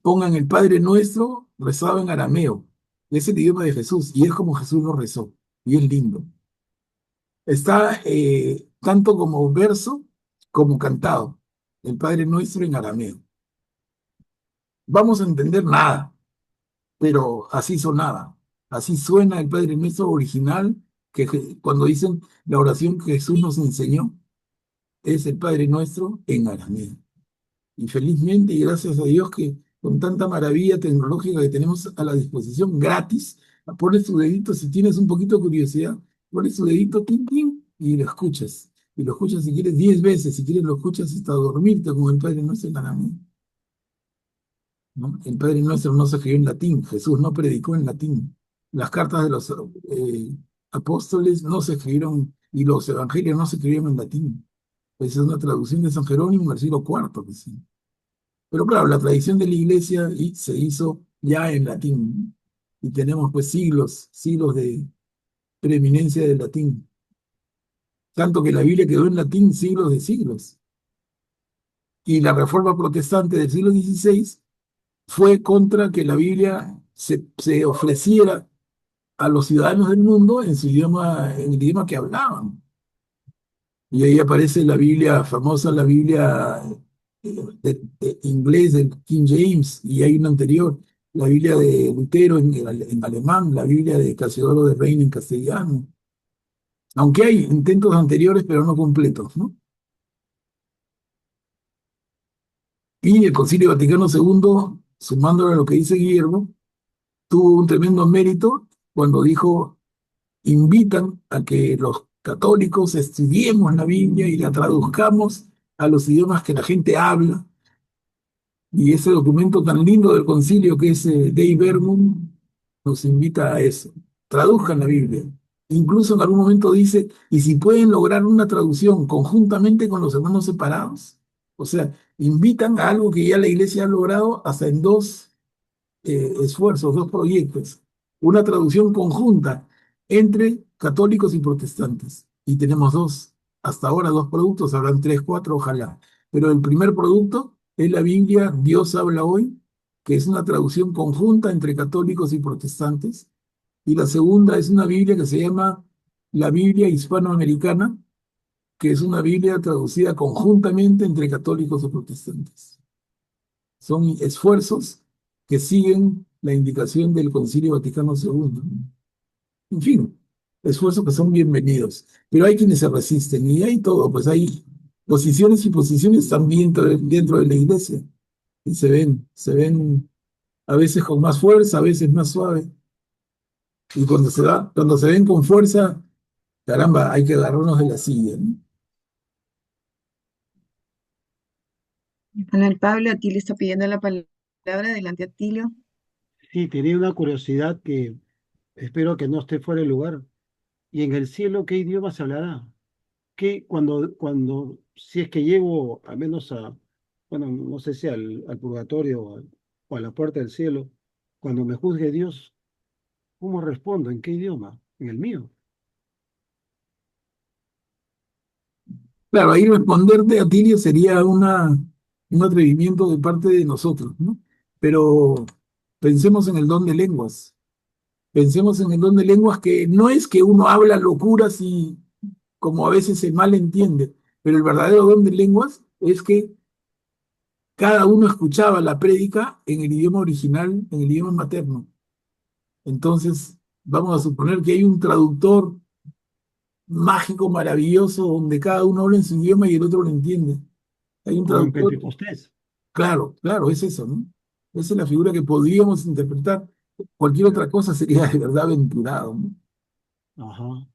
Pongan el Padre Nuestro rezado en arameo. Es el idioma de Jesús y es como Jesús lo rezó. Y es lindo. Está tanto como verso como cantado. El Padre Nuestro en arameo. Vamos a entender nada, pero así sonaba. Así suena el Padre Nuestro original, que cuando dicen la oración que Jesús nos enseñó, es el Padre Nuestro en arameo. Y felizmente, y gracias a Dios que con tanta maravilla tecnológica que tenemos a la disposición gratis, pones tu dedito, si tienes un poquito de curiosidad, pones tu dedito, tin, tin, y lo escuchas. Y lo escuchas si quieres 10 veces, si quieres lo escuchas hasta dormirte como el Padre Nuestro en arameo, ¿no? El Padre Nuestro no se escribió en latín, Jesús no predicó en latín. Las cartas de los apóstoles no se escribieron, y los evangelios no se escribieron en latín. Esa es una traducción de San Jerónimo del siglo IV, que sí. Pero claro, la tradición de la iglesia se hizo ya en latín. Y tenemos pues siglos, siglos de preeminencia del latín. Tanto que la Biblia quedó en latín siglos de siglos. Y la reforma protestante del siglo XVI fue contra que la Biblia se ofreciera a los ciudadanos del mundo en su idioma, en el idioma que hablaban. Y ahí aparece la Biblia famosa, la Biblia de inglés, del King James, y hay una anterior, la Biblia de Lutero en alemán, la Biblia de Casiodoro de Reina en castellano. Aunque hay intentos anteriores, pero no completos, ¿no? Y el Concilio Vaticano II, sumándolo a lo que dice Guillermo, tuvo un tremendo mérito cuando dijo, invitan a que los católicos estudiemos la Biblia y la traduzcamos a los idiomas que la gente habla. Y ese documento tan lindo del concilio que es Dei Verbum nos invita a eso. Traduzcan la Biblia. Incluso en algún momento dice, y si pueden lograr una traducción conjuntamente con los hermanos separados, o sea, invitan a algo que ya la iglesia ha logrado hasta en dos esfuerzos, dos proyectos, una traducción conjunta entre católicos y protestantes. Y tenemos dos, hasta ahora dos productos, habrán tres, cuatro, ojalá. Pero el primer producto es la Biblia Dios habla hoy, que es una traducción conjunta entre católicos y protestantes. Y la segunda es una Biblia que se llama la Biblia Hispanoamericana, que es una Biblia traducida conjuntamente entre católicos y protestantes. Son esfuerzos que siguen la indicación del Concilio Vaticano II. En fin, esfuerzos que son bienvenidos. Pero hay quienes se resisten y hay todo, pues hay posiciones y posiciones también dentro de la iglesia. Y se ven a veces con más fuerza, a veces más suave. Y cuando se ven con fuerza, caramba, hay que agarrarnos de la silla, ¿no?
Manuel Pablo, a ti le está pidiendo la palabra. Adelante, Atilio.
Sí, tenía una curiosidad que espero que no esté fuera de lugar. ¿Y en el cielo qué idioma se hablará? ¿Qué si es que llego al menos bueno, no sé si al purgatorio o a la puerta del cielo, cuando me juzgue Dios, ¿cómo respondo? ¿En qué idioma? En el mío.
Claro, ahí responderte a Tilio sería un atrevimiento de parte de nosotros, ¿no? Pero pensemos en el don de lenguas. Pensemos en el don de lenguas, que no es que uno habla locuras y como a veces se malentiende, pero el verdadero don de lenguas es que cada uno escuchaba la prédica en el idioma original, en el idioma materno. Entonces, vamos a suponer que hay un traductor mágico, maravilloso, donde cada uno habla en su idioma y el otro lo entiende. Hay un
como en
traductor,
Pentecostés.
claro, claro, es eso, ¿no? Esa es la figura que podríamos interpretar. Cualquier otra cosa sería de verdad aventurado, ¿no?
Ajá.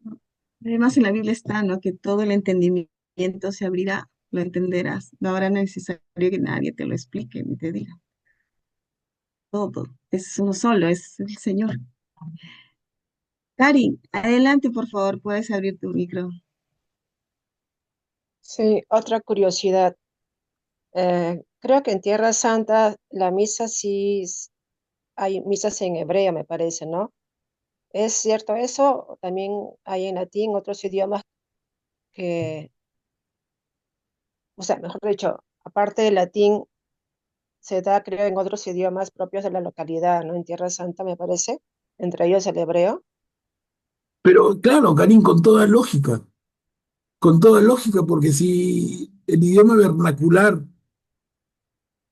Además, en la Biblia está, ¿no? Que todo el entendimiento se abrirá, lo entenderás. No habrá necesario que nadie te lo explique ni te diga. Todo es uno solo, es el Señor. Cari, adelante, por favor, puedes abrir tu micro.
Sí, otra curiosidad. Creo que en Tierra Santa la misa sí hay misas en hebreo, me parece, ¿no? ¿Es cierto eso? ¿O también hay en latín otros idiomas que, o sea, mejor dicho, aparte del latín, se da, creo, en otros idiomas propios de la localidad, ¿no? En Tierra Santa, me parece, entre ellos el hebreo.
Pero claro, Karim, con toda lógica, porque si el idioma vernacular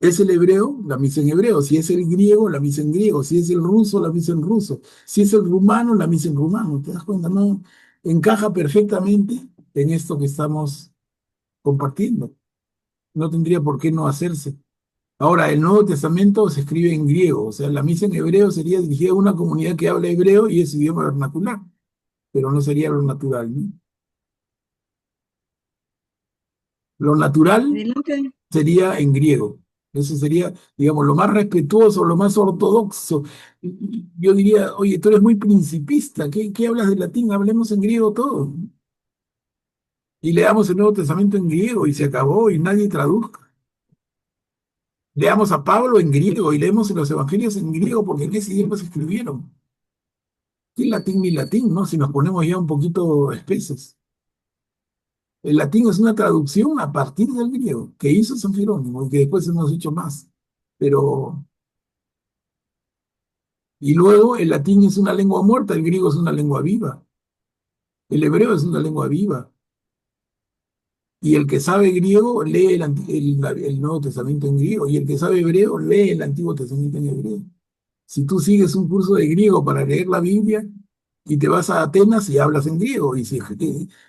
es el hebreo, la misa en hebreo; si es el griego, la misa en griego; si es el ruso, la misa en ruso; si es el rumano, la misa en rumano. ¿Te das cuenta? No encaja perfectamente en esto que estamos compartiendo. No tendría por qué no hacerse. Ahora, el Nuevo Testamento se escribe en griego, o sea, la misa en hebreo sería dirigida a una comunidad que habla hebreo y es idioma vernacular, pero no sería lo natural, ¿no? Lo natural
Adelante.
sería en griego. Eso sería, digamos, lo más respetuoso, lo más ortodoxo. Yo diría, oye, tú eres muy principista, ¿qué hablas de latín? Hablemos en griego todo. Y leamos el Nuevo Testamento en griego y se acabó y nadie traduzca. Leamos a Pablo en griego y leemos los evangelios en griego, porque en ese idioma se escribieron. ¿Qué latín ni latín, no? Si nos ponemos ya un poquito espesos. El latín es una traducción a partir del griego que hizo San Jerónimo y que después hemos hecho más. Pero y luego el latín es una lengua muerta, el griego es una lengua viva, el hebreo es una lengua viva. Y el que sabe griego lee el Nuevo Testamento en griego, y el que sabe hebreo lee el Antiguo Testamento en hebreo. Si tú sigues un curso de griego para leer la Biblia y te vas a Atenas y hablas en griego, y si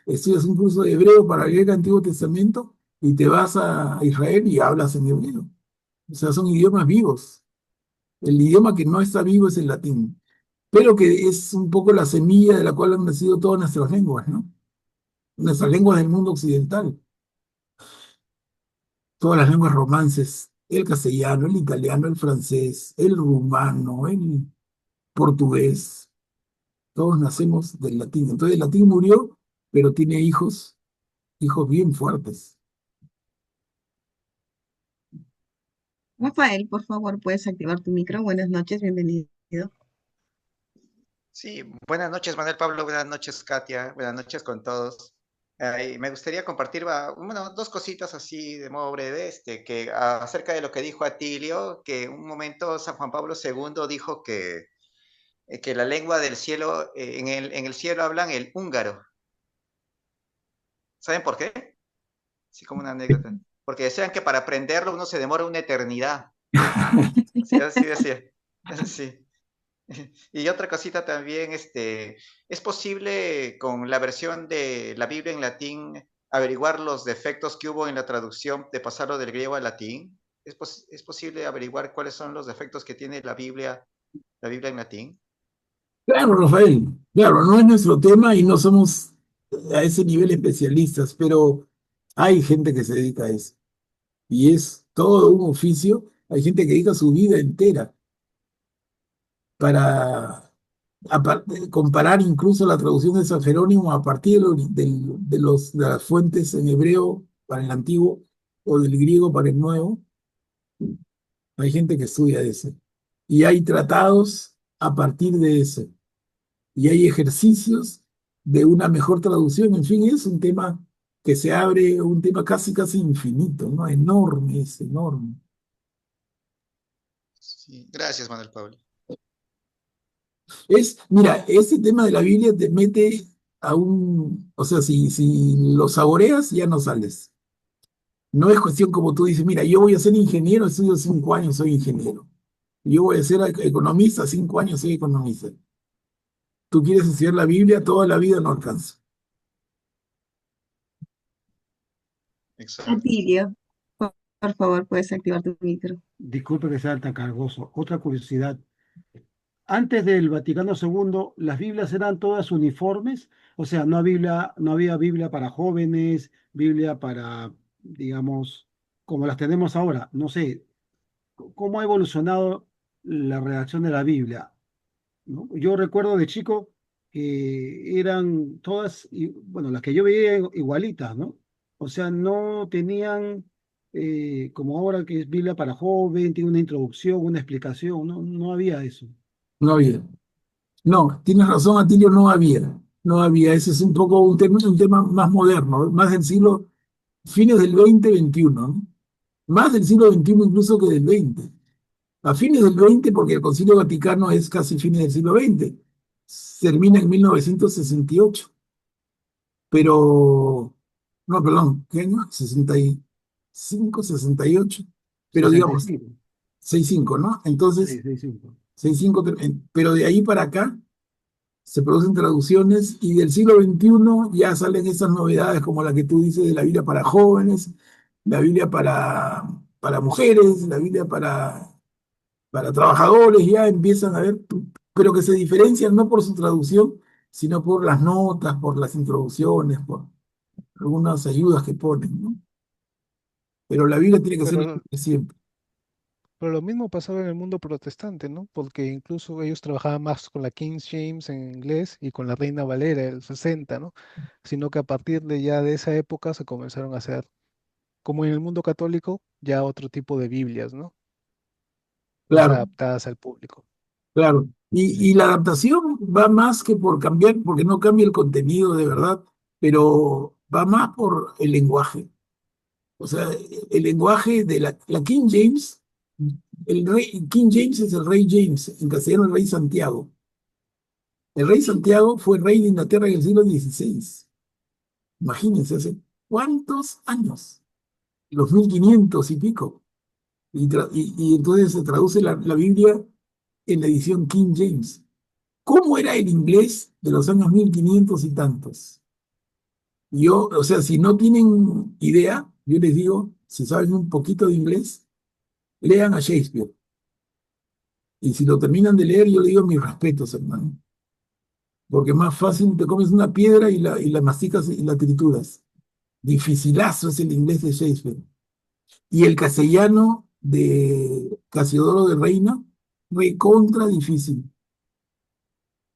estudias un curso de hebreo para leer el Antiguo Testamento y te vas a Israel y hablas en hebreo. O sea, son idiomas vivos. El idioma que no está vivo es el latín, pero que es un poco la semilla de la cual han nacido todas nuestras lenguas, ¿no? Nuestras lenguas del mundo occidental, todas las lenguas romances, el castellano, el italiano, el francés, el rumano, el portugués, todos nacemos del latín. Entonces el latín murió, pero tiene hijos, hijos bien fuertes.
Rafael, por favor, puedes activar tu micro. Buenas noches, bienvenido.
Sí, buenas noches, Manuel Pablo, buenas noches, Katia, buenas noches con todos. Me gustaría compartir bueno, dos cositas así de modo breve, que acerca de lo que dijo Atilio, que en un momento San Juan Pablo II dijo que la lengua del cielo, en el cielo hablan el húngaro. ¿Saben por qué? Sí, como una anécdota. Porque decían que para aprenderlo uno se demora una eternidad. Sí, así decía. Sí. Y otra cosita también, ¿es posible con la versión de la Biblia en latín averiguar los defectos que hubo en la traducción de pasarlo del griego al latín? ¿Es posible averiguar cuáles son los defectos que tiene la Biblia en latín?
Claro, Rafael, claro, no es nuestro tema y no somos a ese nivel especialistas, pero hay gente que se dedica a eso. Y es todo un oficio. Hay gente que dedica su vida entera para comparar incluso la traducción de San Jerónimo a partir de las fuentes en hebreo para el antiguo o del griego para el nuevo. Hay gente que estudia eso. Y hay tratados a partir de eso. Y hay ejercicios de una mejor traducción. En fin, es un tema que se abre, un tema casi, casi infinito, ¿no? Enorme, es enorme.
Sí, gracias, Manuel Pablo.
Mira, ese tema de la Biblia te mete o sea, si lo saboreas, ya no sales. No es cuestión como tú dices, mira, yo voy a ser ingeniero, estudio 5 años, soy ingeniero. Yo voy a ser economista, 5 años soy economista. Tú quieres estudiar la Biblia, toda la vida no alcanza.
Exacto.
Atilio, por favor, puedes activar tu micro.
Disculpe que sea tan cargoso. Otra curiosidad. Antes del Vaticano II, las Biblias eran todas uniformes, o sea, no había Biblia para jóvenes, Biblia para, digamos, como las tenemos ahora. No sé, ¿cómo ha evolucionado la redacción de la Biblia? ¿No? Yo recuerdo de chico que eran todas, bueno, las que yo veía igualitas, ¿no? O sea, no tenían, como ahora que es Biblia para joven, tiene una introducción, una explicación, no había eso.
No había. No, tienes razón, Atilio, no había. No había. Ese es un poco un tema más moderno, más del fines del 20 21, ¿no? Más del siglo XXI incluso que del 20. A fines del 20, porque el Concilio Vaticano es casi fines del siglo XX. Termina en 1968. Pero, no, perdón, ¿qué año? 65, 68. Pero digamos,
65.
65, ¿no? Entonces,
665.
65, pero de ahí para acá se producen traducciones y del siglo XXI ya salen esas novedades como la que tú dices de la Biblia para jóvenes, la Biblia para mujeres, la Biblia para trabajadores, ya empiezan a ver, pero que se diferencian no por su traducción, sino por las notas, por las introducciones, por algunas ayudas que ponen, ¿no? Pero la Biblia tiene que ser la
Pero,
Biblia siempre.
pero lo mismo pasaba en el mundo protestante, ¿no? Porque incluso ellos trabajaban más con la King James en inglés y con la Reina Valera del 60, ¿no? Sino que a partir de ya de esa época se comenzaron a hacer, como en el mundo católico, ya otro tipo de Biblias, ¿no? Más
Claro,
adaptadas al público.
claro. Y la adaptación va más que por cambiar, porque no cambia el contenido de verdad, pero va más por el lenguaje. O sea, el lenguaje de la King James, King James es el rey James, en castellano el rey Santiago. El rey Santiago fue rey de Inglaterra en el siglo XVI. Imagínense, hace cuántos años, los 1500 y pico. Y entonces se traduce la Biblia en la edición King James. ¿Cómo era el inglés de los años 1500 y tantos? O sea, si no tienen idea, yo les digo, si saben un poquito de inglés, lean a Shakespeare. Y si lo terminan de leer, yo le digo mis respetos, hermano. Porque más fácil te comes una piedra y la masticas y la trituras. Dificilazo es el inglés de Shakespeare. Y el castellano de Casiodoro de Reina, recontra difícil.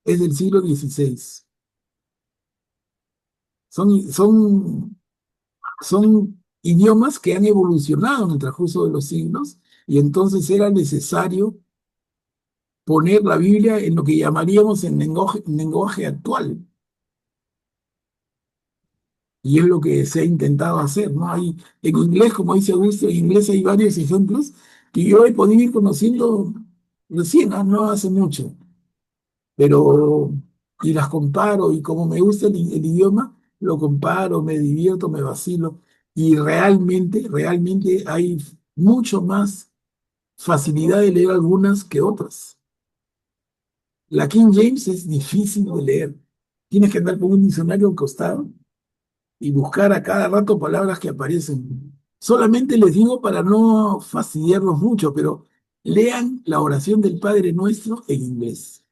Es del siglo XVI. Son idiomas que han evolucionado en el transcurso de los siglos y entonces era necesario poner la Biblia en lo que llamaríamos en lenguaje actual. Y es lo que se ha intentado hacer, ¿no? En inglés, como dice Augusto, en inglés hay varios ejemplos que yo he podido ir conociendo recién, no hace mucho, pero y las comparo y como me gusta el idioma, lo comparo, me divierto, me vacilo y realmente hay mucho más facilidad de leer algunas que otras. La King James es difícil de leer. Tienes que andar con un diccionario al costado y buscar a cada rato palabras que aparecen. Solamente les digo para no fastidiarlos mucho, pero lean la oración del Padre Nuestro en inglés.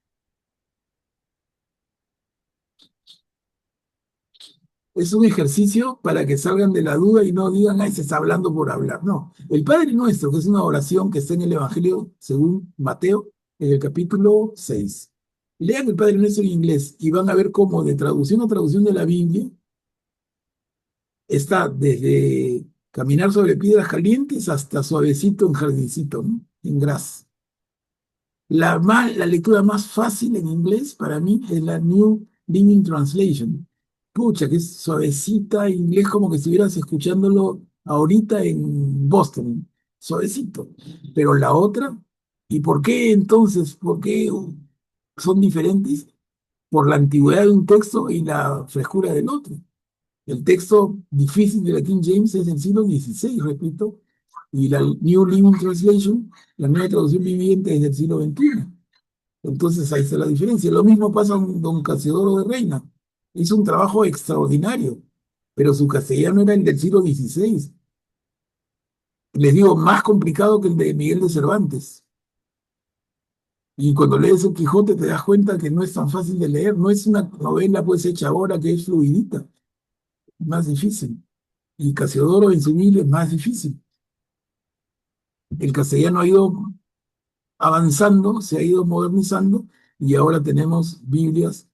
Es un ejercicio para que salgan de la duda y no digan, ay, se está hablando por hablar. No, el Padre Nuestro, que es una oración que está en el Evangelio según Mateo, en el capítulo 6. Lean el Padre Nuestro en inglés y van a ver cómo de traducción a traducción de la Biblia está desde caminar sobre piedras calientes hasta suavecito en jardincito, ¿no? En gras. La lectura más fácil en inglés para mí es la New Living Translation. Pucha, que es suavecita, inglés como que estuvieras escuchándolo ahorita en Boston. Suavecito. Pero la otra, ¿y por qué entonces? ¿Por qué son diferentes por la antigüedad de un texto y la frescura del otro. El texto difícil de la King James es del siglo XVI, repito, y la New Living Translation, la nueva traducción viviente, es del siglo XXI. Entonces ahí está la diferencia. Lo mismo pasa con don Casiodoro de Reina. Hizo un trabajo extraordinario, pero su castellano era el del siglo XVI. Les digo, más complicado que el de Miguel de Cervantes. Y cuando lees el Quijote te das cuenta que no es tan fácil de leer, no es una novela pues hecha ahora que es fluidita, más difícil. Y Casiodoro en su Biblia es más difícil. El castellano ha ido avanzando, se ha ido modernizando y ahora tenemos Biblias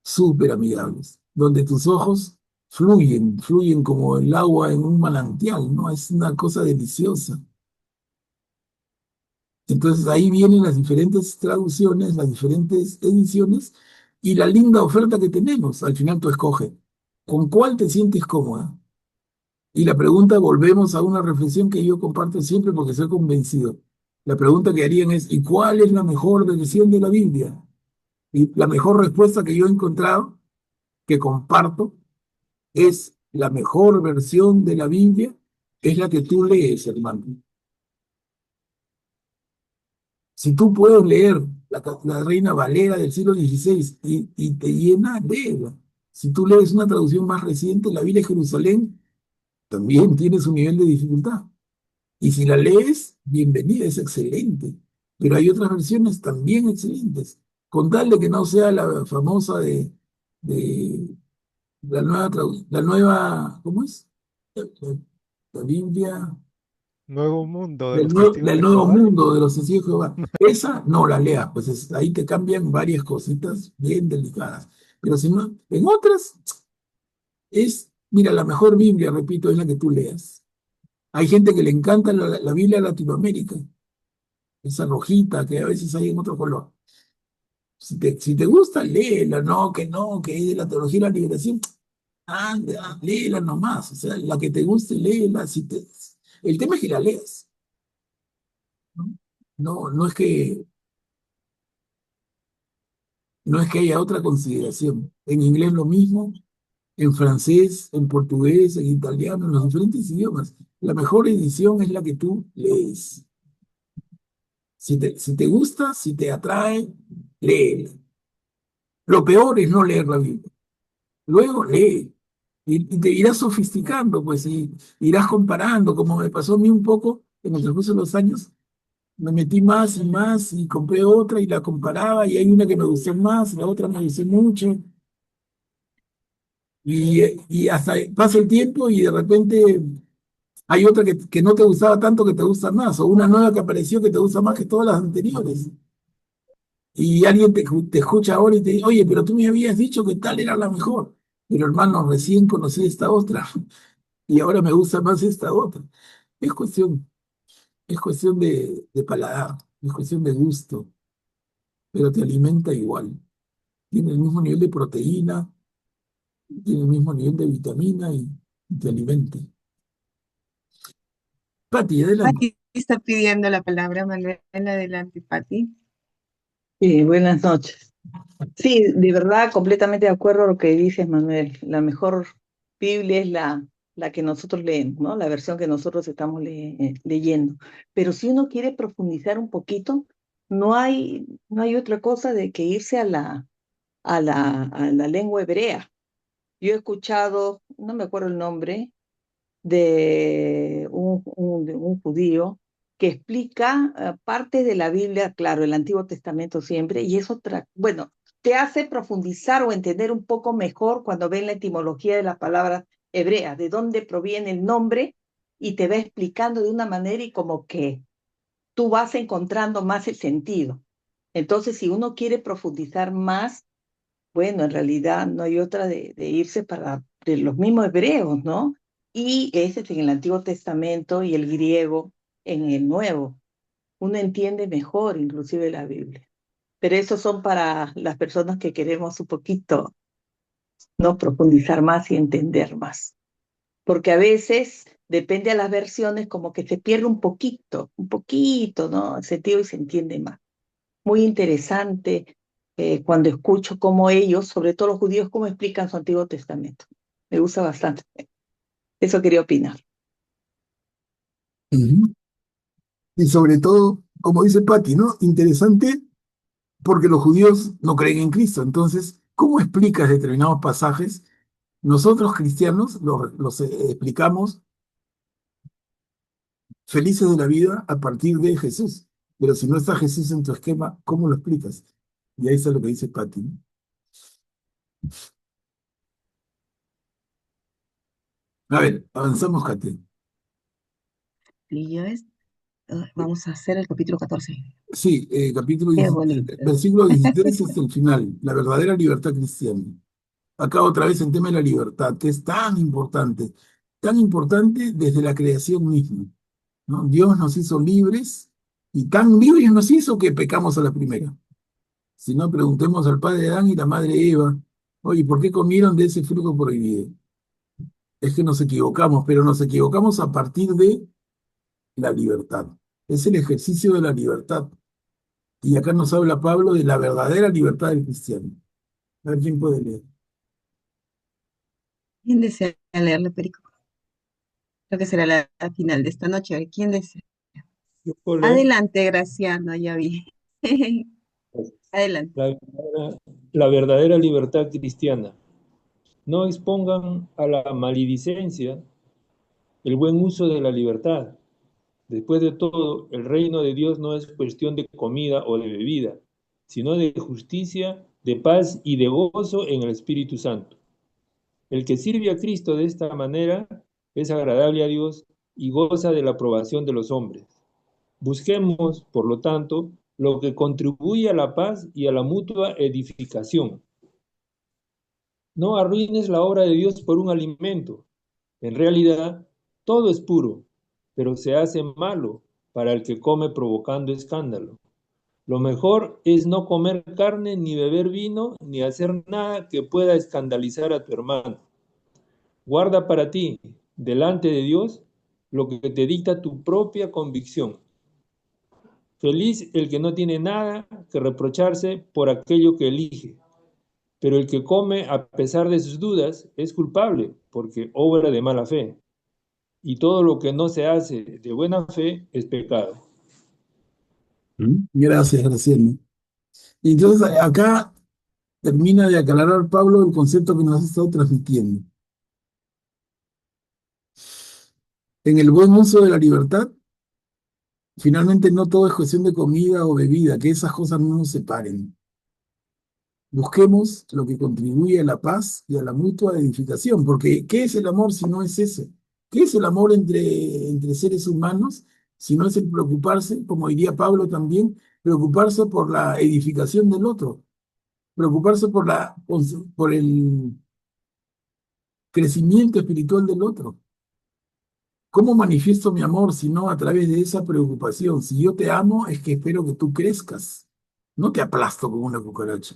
súper amigables, donde tus ojos fluyen como el agua en un manantial, ¿no? Es una cosa deliciosa. Entonces ahí vienen las diferentes traducciones, las diferentes ediciones y la linda oferta que tenemos. Al final tú escoges con cuál te sientes cómoda. Y la pregunta, volvemos a una reflexión que yo comparto siempre porque soy convencido. La pregunta que harían es, ¿y cuál es la mejor versión de la Biblia? Y la mejor respuesta que yo he encontrado, que comparto, es la mejor versión de la Biblia, es la que tú lees, hermano. Si tú puedes leer la Reina Valera del siglo XVI y te llena, léela. Si tú lees una traducción más reciente, la Biblia de Jerusalén, también tiene su nivel de dificultad. Y si la lees, bienvenida, es excelente. Pero hay otras versiones también excelentes. Con tal de que no sea la famosa de la nueva, ¿cómo es? La Biblia
Nuevo mundo de los testigos
del
de
nuevo
Jehová.
mundo de los testigos de Jehová. Esa no la leas, pues ahí te cambian varias cositas bien delicadas. Pero si no, en otras mira, la mejor Biblia, repito, es la que tú leas. Hay gente que le encanta la Biblia de Latinoamérica, esa rojita que a veces hay en otro color. Si te gusta, léela, no, que es de la teología de la liberación, léela nomás, o sea, la que te guste, léela. El tema es que la leas, ¿no? No es que haya otra consideración. En inglés lo mismo, en francés, en portugués, en italiano, en los diferentes idiomas. La mejor edición es la que tú lees. Si te gusta, si te atrae, léela. Lo peor es no leer la Biblia. Luego lee y te irás sofisticando, pues, y irás comparando, como me pasó a mí un poco en el transcurso de los años. Me metí más y más y compré otra y la comparaba y hay una que me gustó más, la otra me gustó mucho. Y hasta pasa el tiempo y de repente hay otra que no te gustaba tanto que te gusta más, o una nueva que apareció que te gusta más que todas las anteriores. Y alguien te escucha ahora y te dice, oye, pero tú me habías dicho que tal era la mejor. Pero hermano, recién conocí esta otra y ahora me gusta más esta otra. Es cuestión, es cuestión de paladar, es cuestión de gusto, pero te alimenta igual. Tiene el mismo nivel de proteína, tiene el mismo nivel de vitamina y te alimenta. Pati, adelante.
Pati está pidiendo la palabra, Manuel, adelante, Pati.
Buenas noches. Sí, de verdad, completamente de acuerdo a lo que dices, Manuel. La mejor Biblia es la que nosotros leemos, ¿no? La versión que nosotros estamos leyendo. Pero si uno quiere profundizar un poquito, no hay otra cosa de que irse a la lengua hebrea. Yo he escuchado, no me acuerdo el nombre, de un judío que explica partes de la Biblia, claro, el Antiguo Testamento siempre, y es otra, bueno, te hace profundizar o entender un poco mejor cuando ven la etimología de las palabras hebreas, de dónde proviene el nombre, y te va explicando de una manera y como que tú vas encontrando más el sentido. Entonces, si uno quiere profundizar más, bueno, en realidad no hay otra de irse de los mismos hebreos, ¿no? Y ese es en el Antiguo Testamento y el griego en el Nuevo. Uno entiende mejor inclusive la Biblia. Pero esos son para las personas que queremos un poquito, ¿no? Profundizar más y entender más. Porque a veces, depende de las versiones, como que se pierde un poquito, ¿no? El sentido y se entiende más. Muy interesante. cuando escucho cómo ellos, sobre todo los judíos, cómo explican su Antiguo Testamento. Me gusta bastante. Eso quería opinar.
Ujú. Y sobre todo, como dice Patti, ¿no? Interesante porque los judíos no creen en Cristo. Entonces, ¿cómo explicas determinados pasajes? Nosotros cristianos los explicamos felices de la vida a partir de Jesús. Pero si no está Jesús en tu esquema, ¿cómo lo explicas? Y ahí está lo que dice Patti, ¿no? A ver, avanzamos, Kate.
Y ya ves, vamos a hacer el capítulo 14.
Sí, capítulo
Qué
16,
bonito.
versículo 16 hasta el final, la verdadera libertad cristiana. Acá otra vez el tema de la libertad, que es tan importante desde la creación misma, ¿no? Dios nos hizo libres y tan libres nos hizo que pecamos a la primera. Si no, preguntemos al padre Adán y la madre Eva, oye, ¿por qué comieron de ese fruto prohibido? Es que nos equivocamos, pero nos equivocamos a partir de la libertad. Es el ejercicio de la libertad. Y acá nos habla Pablo de la verdadera libertad del cristiano. A ver quién puede leer.
¿Quién desea leerle, Perico? Creo que será la final de esta noche. A ver, ¿quién desea?
Yo puedo leer.
Adelante, Graciano, ya vi. Adelante.
La verdadera libertad cristiana. No expongan a la maledicencia el buen uso de la libertad. Después de todo, el reino de Dios no es cuestión de comida o de bebida, sino de justicia, de paz y de gozo en el Espíritu Santo. El que sirve a Cristo de esta manera es agradable a Dios y goza de la aprobación de los hombres. Busquemos, por lo tanto, lo que contribuye a la paz y a la mutua edificación. No arruines la obra de Dios por un alimento. En realidad, todo es puro, pero se hace malo para el que come provocando escándalo. Lo mejor es no comer carne, ni beber vino, ni hacer nada que pueda escandalizar a tu hermano. Guarda para ti, delante de Dios, lo que te dicta tu propia convicción. Feliz el que no tiene nada que reprocharse por aquello que elige, pero el que come a pesar de sus dudas es culpable porque obra de mala fe. Y todo lo que no se hace de buena fe es pecado.
Gracias, Graciela. Y entonces acá termina de aclarar Pablo el concepto que nos ha estado transmitiendo. En el buen uso de la libertad, finalmente no todo es cuestión de comida o bebida, que esas cosas no nos separen. Busquemos lo que contribuye a la paz y a la mutua edificación, porque ¿qué es el amor si no es eso? ¿Qué es el amor entre seres humanos si no es el preocuparse, como diría Pablo también, preocuparse por la edificación del otro, preocuparse por el crecimiento espiritual del otro? ¿Cómo manifiesto mi amor si no a través de esa preocupación? Si yo te amo, es que espero que tú crezcas, no te aplasto como una cucaracha.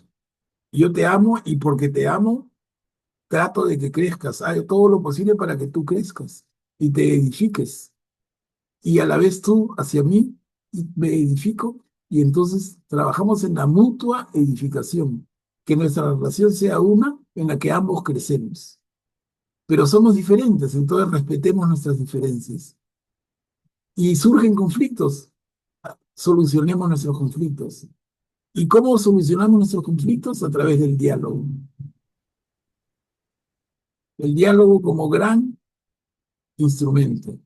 Yo te amo y porque te amo, trato de que crezcas, hago todo lo posible para que tú crezcas y te edifiques. Y a la vez tú hacia mí y me edifico y entonces trabajamos en la mutua edificación, que nuestra relación sea una en la que ambos crecemos. Pero somos diferentes, entonces respetemos nuestras diferencias. Y surgen conflictos, solucionemos nuestros conflictos. ¿Y cómo solucionamos nuestros conflictos? A través del diálogo. El diálogo como gran instrumento,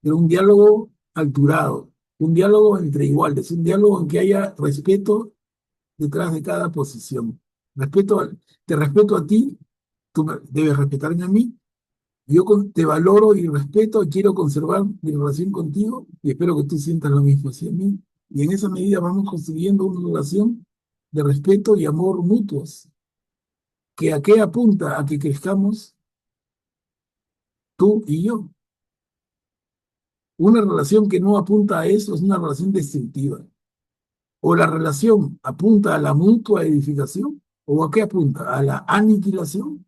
pero un diálogo alturado, un diálogo entre iguales, un diálogo en que haya respeto detrás de cada posición. Te respeto a ti, tú debes respetarme a mí, yo te valoro y respeto y quiero conservar mi relación contigo y espero que tú sientas lo mismo hacia mí. Y en esa medida vamos construyendo una relación de respeto y amor mutuos, que a qué apunta, a que crezcamos tú y yo. Una relación que no apunta a eso es una relación destructiva. O la relación apunta a la mutua edificación, o a qué apunta, a la aniquilación,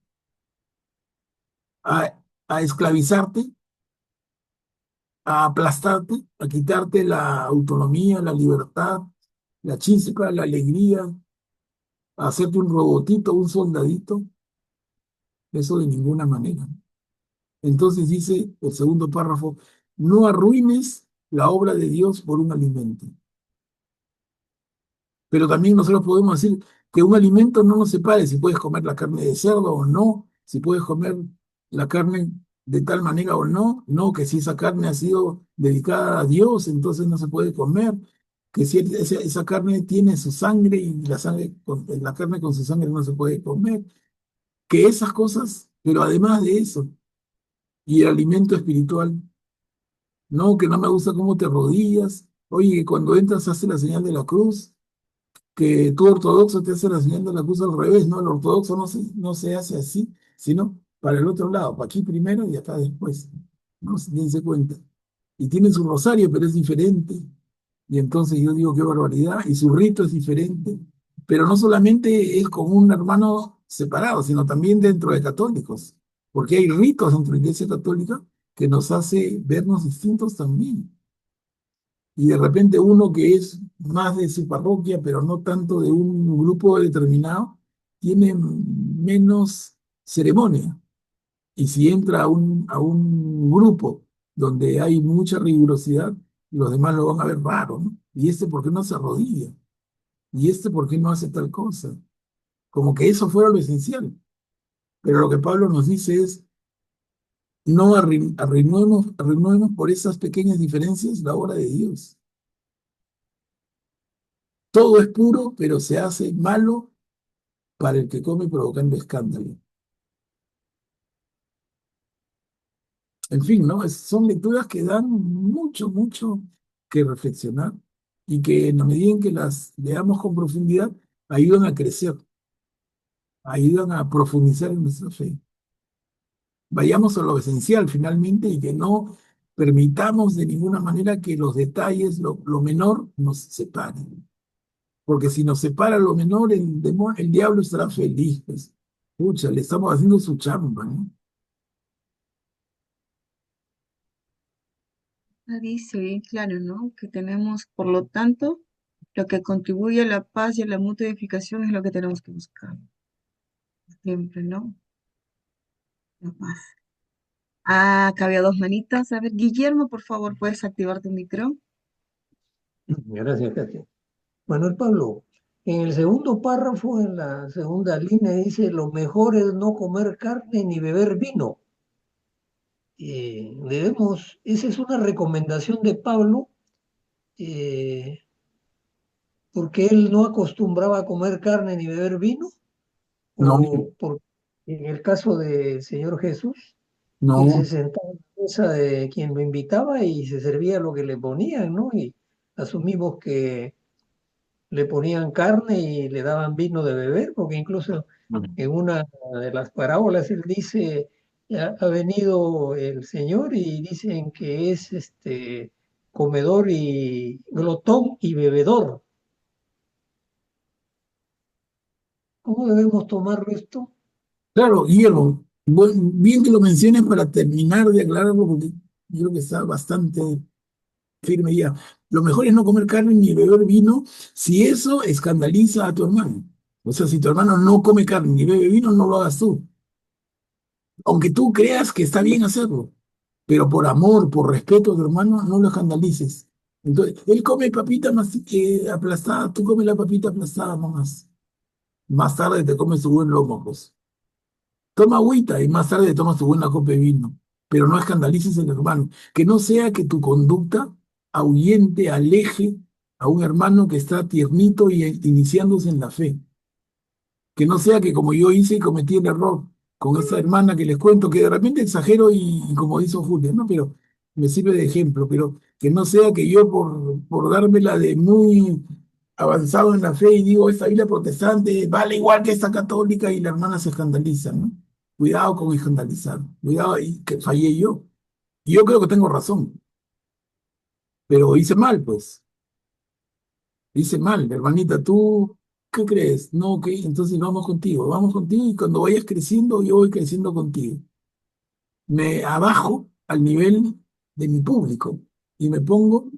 a, a esclavizarte, a aplastarte, a quitarte la autonomía, la libertad, la chispa, la alegría, hacerte un robotito, un soldadito, eso de ninguna manera. Entonces dice el segundo párrafo, no arruines la obra de Dios por un alimento. Pero también nosotros podemos decir que un alimento no nos separe si puedes comer la carne de cerdo o no, si puedes comer la carne de tal manera o no, no, que si esa carne ha sido dedicada a Dios, entonces no se puede comer, que si esa carne tiene su sangre y la carne con su sangre no se puede comer, que esas cosas, pero además de eso, y el alimento espiritual, no, que no me gusta cómo te rodillas, oye, que cuando entras hace la señal de la cruz, que tú ortodoxo te hace la señal de la cruz al revés, ¿no? El ortodoxo no se hace así, sino para el otro lado, para aquí primero y acá después, ¿no? Dense cuenta. Y tiene su rosario, pero es diferente. Y entonces yo digo, qué barbaridad, y su rito es diferente. Pero no solamente es con un hermano separado, sino también dentro de católicos, porque hay ritos dentro de la Iglesia Católica que nos hace vernos distintos también. Y de repente uno que es más de su parroquia, pero no tanto de un grupo determinado, tiene menos ceremonia. Y si entra a un grupo donde hay mucha rigurosidad, los demás lo van a ver raro, ¿no? ¿Y este por qué no se arrodilla? ¿Y este por qué no hace tal cosa? Como que eso fuera lo esencial. Pero lo que Pablo nos dice es, no arruinemos por esas pequeñas diferencias la obra de Dios. Todo es puro, pero se hace malo para el que come provocando escándalo. En fin, ¿no? Son lecturas que dan mucho, mucho que reflexionar y que en la medida en que las leamos con profundidad, ayudan a crecer, ayudan a profundizar en nuestra fe. Vayamos a lo esencial finalmente y que no permitamos de ninguna manera que los detalles, lo menor, nos separen. Porque si nos separa lo menor, el diablo estará feliz, pues. Pucha, le estamos haciendo su chamba, ¿no?
Dice bien claro, ¿no? Que tenemos, por lo tanto, lo que contribuye a la paz y a la mutua edificación es lo que tenemos que buscar. Siempre, ¿no? La paz. Ah, acá había dos manitas. A ver, Guillermo, por favor, ¿puedes activar tu micro?
Gracias, Katia. Manuel Pablo, en el segundo párrafo, en la segunda línea, dice, lo mejor es no comer carne ni beber vino. Esa es una recomendación de Pablo, eh, porque él no acostumbraba a comer carne ni beber vino,
No,
o por, en el caso del Señor Jesús, él se
no,
sentaba en la mesa de quien lo invitaba y se servía lo que le ponían, ¿no? Y asumimos que le ponían carne y le daban vino de beber, porque incluso en una de las parábolas él dice, ha venido el Señor y dicen que es comedor y glotón y bebedor. ¿Cómo debemos tomarlo esto?
claro, Guillermo, bien que lo menciones para terminar de aclararlo, porque yo creo que está bastante firme ya. Lo mejor es no comer carne ni beber vino si eso escandaliza a tu hermano. O sea, si tu hermano no come carne ni bebe vino, no lo hagas tú. Aunque tú creas que está bien hacerlo, pero por amor, por respeto a tu hermano, no lo escandalices. Entonces, él come papita más aplastada, tú comes la papita aplastada nomás. Más tarde te comes tu buen lomo, pues. Toma agüita y más tarde tomas tu buena copa de vino, pero no escandalices al hermano. Que no sea que tu conducta ahuyente, aleje a un hermano que está tiernito y iniciándose en la fe. Que no sea que como yo hice y cometí el error con esa hermana que les cuento, que de repente exagero y como hizo Julia, ¿no? Pero me sirve de ejemplo, pero que no sea que yo por dármela de muy avanzado en la fe y digo, esta Biblia protestante vale igual que esta católica y la hermana se escandaliza, ¿no? Cuidado con escandalizar, cuidado y que fallé yo. Y yo creo que tengo razón, pero hice mal, pues. Hice mal, hermanita, ¿tú qué crees? No, ok, entonces vamos contigo y cuando vayas creciendo, yo voy creciendo contigo. Me abajo al nivel de mi público y me pongo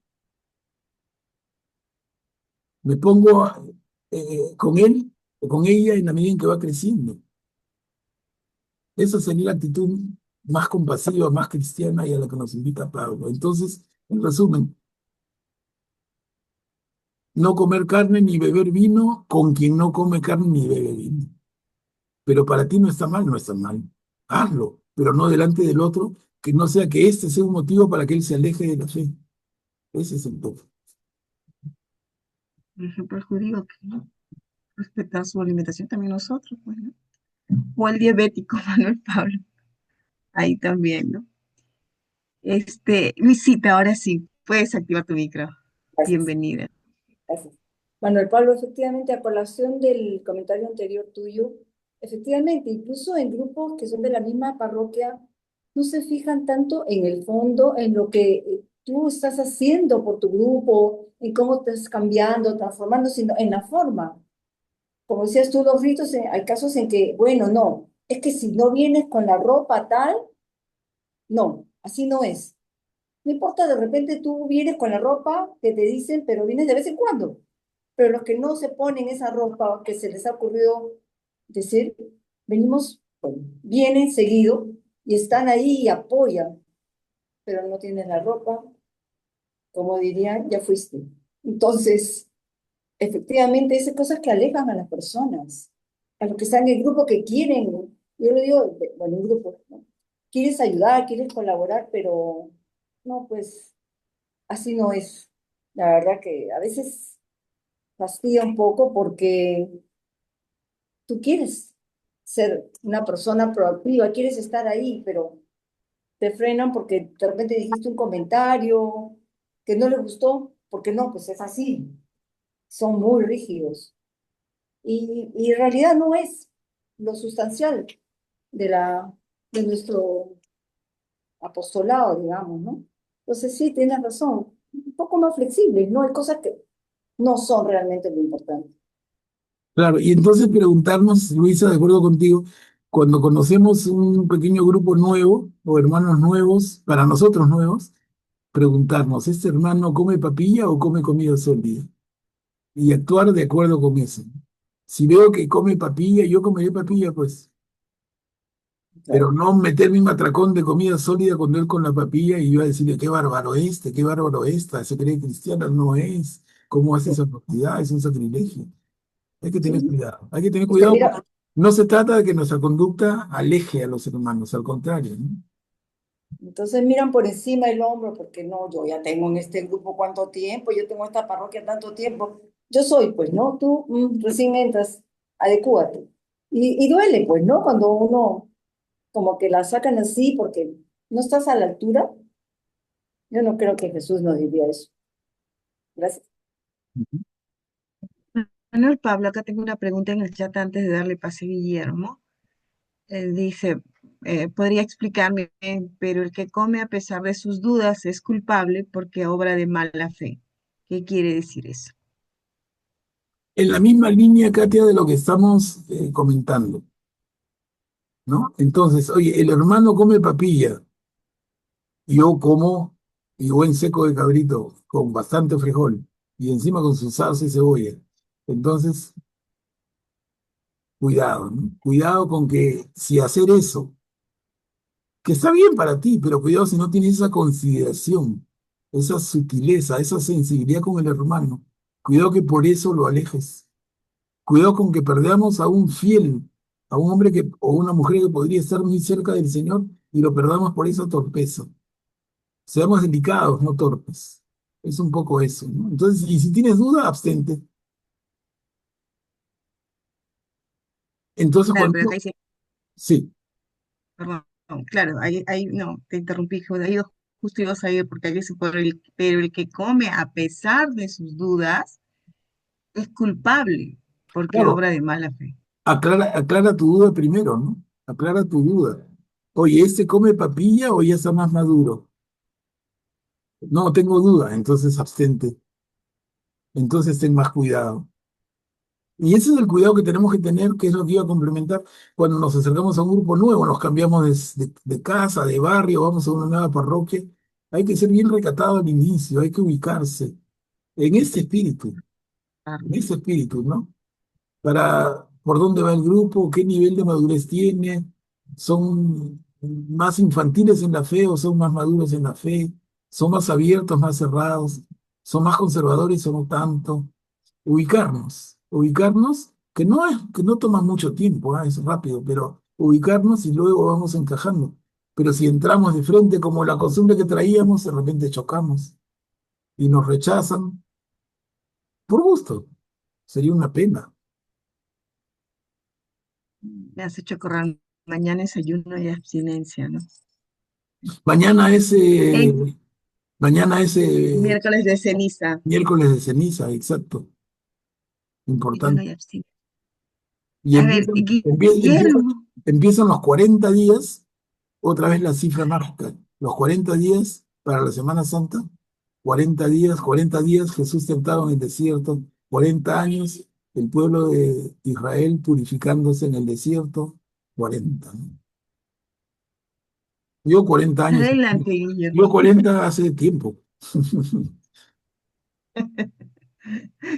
con él con ella en la medida en que va creciendo. Esa sería la actitud más compasiva, más cristiana y a la que nos invita Pablo. Entonces, en resumen, no comer carne ni beber vino con quien no come carne ni bebe vino. Pero para ti no está mal, no está mal. Hazlo, pero no delante del otro, que no sea que este sea un motivo para que él se aleje de la fe. Ese es el punto.
Por ejemplo, el judío que no respeta su alimentación, también nosotros, pues, ¿no? O el diabético, Manuel Pablo, ahí también, ¿no? Luisita, ahora sí, puedes activar tu micro.
Gracias,
Bienvenida.
gracias. Manuel Pablo, efectivamente, a colación del comentario anterior tuyo, efectivamente, incluso en grupos que son de la misma parroquia, no se fijan tanto en el fondo, en lo que tú estás haciendo por tu grupo, en cómo te estás cambiando, transformando, sino en la forma. Como decías tú, los ritos, hay casos en que, bueno, no, es que si no vienes con la ropa tal, no, así no es. No importa, de repente tú vienes con la ropa que te dicen, pero vienes de vez en cuando. Pero los que no se ponen esa ropa que se les ha ocurrido decir, venimos, bueno, vienen seguido y están ahí y apoyan, pero no tienen la ropa, como dirían, ya fuiste. Entonces, efectivamente, esas cosas que alejan a las personas, a los que están en el grupo que quieren, yo lo digo, bueno, un grupo, ¿no? Quieres ayudar, quieres colaborar, pero no, pues así no es. La verdad que a veces fastidia un poco porque tú quieres ser una persona proactiva, quieres estar ahí, pero te frenan porque de repente dijiste un comentario que no les gustó, porque no, pues es así, son muy rígidos. Y en realidad no es lo sustancial de nuestro apostolado, digamos, ¿no? Entonces sí, tienes razón, un poco más flexible, ¿no? Hay cosas que no son realmente lo importante.
Claro, y entonces preguntarnos, Luisa, de acuerdo contigo, cuando conocemos un pequeño grupo nuevo o hermanos nuevos, para nosotros nuevos, preguntarnos, ¿este hermano come papilla o come comida sólida? Y actuar de acuerdo con eso. Si veo que come papilla, yo comeré papilla, pues, pero
Claro.
no meterme un atracón de comida sólida cuando él con la papilla y yo a decirle, qué bárbaro esta, se cree cristiana, no es, ¿cómo hace esa atrocidad? Es un sacrilegio. Hay que tener
Sí,
cuidado, hay que tener
es que
cuidado porque
mira,
no se trata de que nuestra conducta aleje a los hermanos, al contrario, ¿no?
entonces miran por encima el hombro porque no, yo ya tengo en este grupo cuánto tiempo, yo tengo esta parroquia tanto tiempo. Yo soy, pues, ¿no? Tú recién entras, adecúate. Y duele, pues, ¿no? Cuando uno como que la sacan así porque no estás a la altura. Yo no creo que Jesús nos diría eso. Gracias.
Manuel Pablo, acá tengo una pregunta en el chat antes de darle pase a Guillermo. Él dice, podría explicarme, pero el que come a pesar de sus dudas es culpable porque obra de mala fe. ¿Qué quiere decir eso?
En la misma línea, Katia, de lo que estamos comentando, ¿no? Entonces, oye, el hermano come papilla, yo como y buen seco de cabrito con bastante frijol y encima con su salsa y cebolla. Entonces, cuidado, ¿no? Cuidado con que si hacer eso, que está bien para ti, pero cuidado si no tienes esa consideración, esa sutileza, esa sensibilidad con el hermano. Cuidado que por eso lo alejes. Cuidado con que perdamos a un fiel, a un hombre que, o una mujer que podría estar muy cerca del Señor y lo perdamos por esa torpeza. Seamos delicados, no torpes. Es un poco eso, ¿no? Entonces, y si tienes duda, abstente. Entonces,
Claro,
cuando...
pero acá dice,
Sí,
perdón, claro, no, te interrumpí, ahí justo ibas a ir porque ahí dice, pero el que come a pesar de sus dudas es culpable porque
claro,
obra de mala fe.
aclara tu duda primero, ¿no? Aclara tu duda. Oye, ¿este come papilla o ya está más maduro? No, tengo duda, entonces abstente. Entonces ten más cuidado. Y ese es el cuidado que tenemos que tener, que es lo que iba a complementar cuando nos acercamos a un grupo nuevo, nos cambiamos de casa, de barrio, vamos a una nueva parroquia. Hay que ser bien recatado al inicio, hay que ubicarse en ese espíritu,
Claro.
¿no? para por dónde va el grupo, qué nivel de madurez tiene, son más infantiles en la fe o son más maduros en la fe, son más abiertos, más cerrados, son más conservadores o no tanto. Ubicarnos, que no toma mucho tiempo, es rápido, pero ubicarnos y luego vamos encajando. Pero si entramos de frente como la costumbre que traíamos, de repente chocamos y nos rechazan por gusto. Sería una pena.
Me has hecho correr. Mañana es ayuno y abstinencia, ¿no?
Mañana es,
En
mañana es
miércoles de ceniza,
miércoles de ceniza, exacto,
ayuno
importante.
y abstinencia.
Y
A ver, Guillermo,
empiezan los 40 días, otra vez la cifra mágica, los 40 días para la Semana Santa, 40 días Jesús tentado en el desierto, 40 años el pueblo de Israel purificándose en el desierto, 40, ¿no? Yo 40 años,
adelante,
yo
Guillermo.
40 hace tiempo.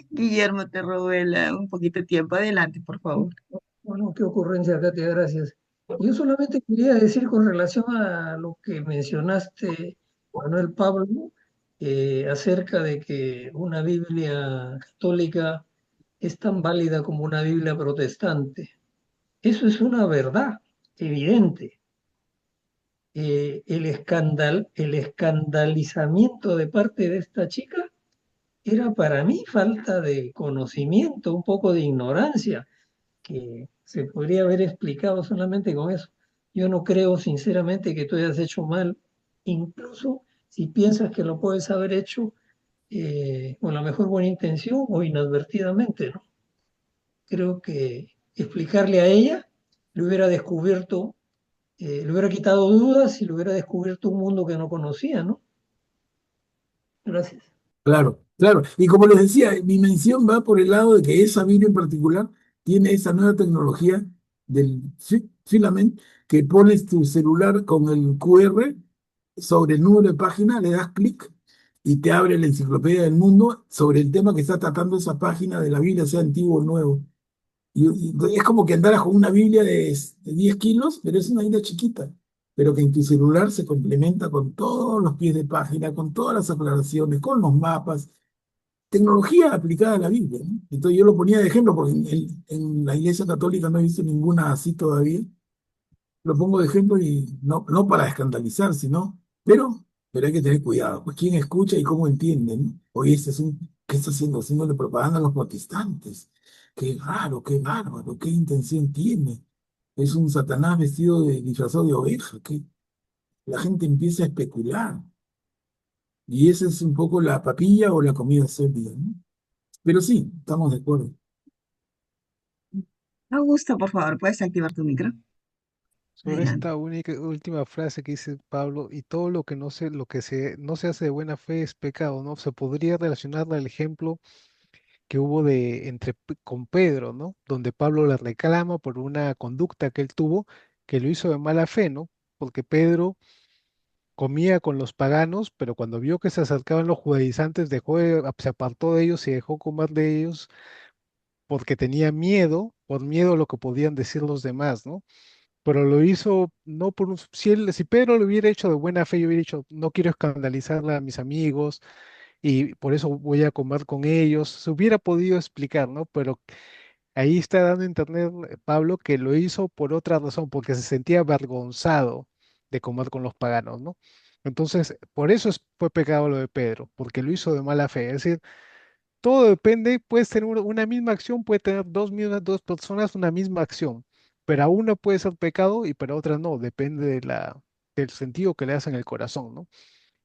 Guillermo, te robó un poquito de tiempo. Adelante, por favor.
Bueno, qué ocurrencia, Katia, gracias. Yo solamente quería decir con relación a lo que mencionaste, Manuel Pablo, acerca de que una Biblia católica es tan válida como una Biblia protestante. Eso es una verdad evidente. El escandalizamiento de parte de esta chica era para mí falta de conocimiento, un poco de ignorancia que se podría haber explicado solamente con eso. Yo no creo sinceramente que tú hayas hecho mal, incluso si piensas que lo puedes haber hecho con la mejor buena intención o inadvertidamente, ¿no? Creo que explicarle a ella le hubiera descubierto, le hubiera quitado dudas y le hubiera descubierto un mundo que no conocía, ¿no? Gracias.
Claro, claro. Y como les decía, mi mención va por el lado de que esa Biblia en particular tiene esa nueva tecnología del filament que pones tu celular con el QR sobre el número de página, le das clic y te abre la enciclopedia del mundo sobre el tema que está tratando esa página de la Biblia, sea antiguo o nuevo. Y es como que andaras con una Biblia de 10 kilos, pero es una Biblia chiquita, pero que en tu celular se complementa con todos los pies de página, con todas las aclaraciones, con los mapas, tecnología aplicada a la Biblia, ¿no? Entonces yo lo ponía de ejemplo porque en la Iglesia Católica no he visto ninguna así todavía. Lo pongo de ejemplo y no para escandalizar, sino, pero hay que tener cuidado, pues quién escucha y cómo entiende, ¿no? Oye, ¿qué está haciendo? Haciéndole propaganda a los protestantes. Qué raro, qué bárbaro, qué intención tiene. Es un Satanás disfrazado de oveja, que la gente empieza a especular. Y esa es un poco la papilla o la comida sólida, ¿no? Pero sí, estamos de acuerdo.
Augusto, por favor, ¿puedes activar tu micro?
Sobre
Adelante.
esta última frase que dice Pablo, y todo lo que no se hace de buena fe es pecado, ¿no? Se podría relacionarla al ejemplo que hubo con Pedro, ¿no? Donde Pablo le reclama por una conducta que él tuvo, que lo hizo de mala fe, ¿no? Porque Pedro comía con los paganos, pero cuando vio que se acercaban los judaizantes, se apartó de ellos y dejó comer de ellos porque tenía miedo, por miedo a lo que podían decir los demás, ¿no? Pero lo hizo no por si Pedro lo hubiera hecho de buena fe, yo hubiera dicho, no quiero escandalizar a mis amigos y por eso voy a comer con ellos, se hubiera podido explicar, ¿no? Pero ahí está dando a entender Pablo que lo hizo por otra razón, porque se sentía avergonzado de comer con los paganos, ¿no? Entonces, por eso fue pecado lo de Pedro, porque lo hizo de mala fe. Es decir, todo depende, puedes tener una misma acción, puede tener dos personas una misma acción, pero a una puede ser pecado y para otra no, depende del sentido que le das en el corazón, ¿no?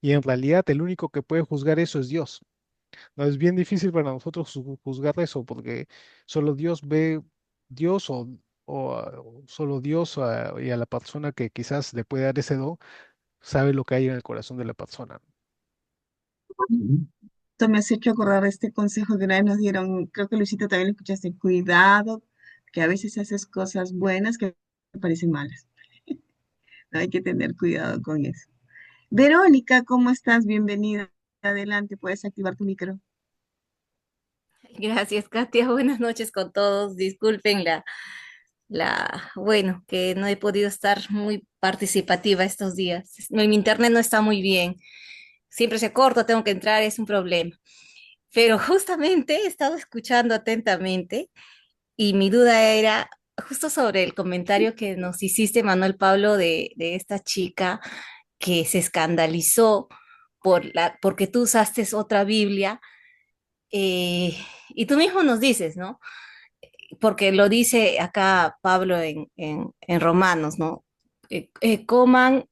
Y en realidad el único que puede juzgar eso es Dios. No es bien difícil para nosotros juzgar eso, porque solo Dios ve Dios o solo Dios y a la persona que quizás le puede dar ese don, sabe lo que hay en el corazón de la persona.
Esto me has hecho acordar este consejo que una vez nos dieron, creo que Luisito también lo escuchaste, cuidado, que a veces haces cosas buenas que parecen malas. Hay que tener cuidado con eso. Verónica, ¿cómo estás? Bienvenida. Adelante, puedes activar tu micro.
Gracias, Katia. Buenas noches con todos. Disculpen bueno, que no he podido estar muy participativa estos días. Mi internet no está muy bien. Siempre se corta, tengo que entrar, es un problema. Pero justamente he estado escuchando atentamente y mi duda era justo sobre el comentario que nos hiciste, Manuel Pablo, de esta chica que se escandalizó porque tú usaste otra Biblia. eh, y tú mismo nos dices, ¿no? Porque lo dice acá Pablo en Romanos, ¿no? Coman,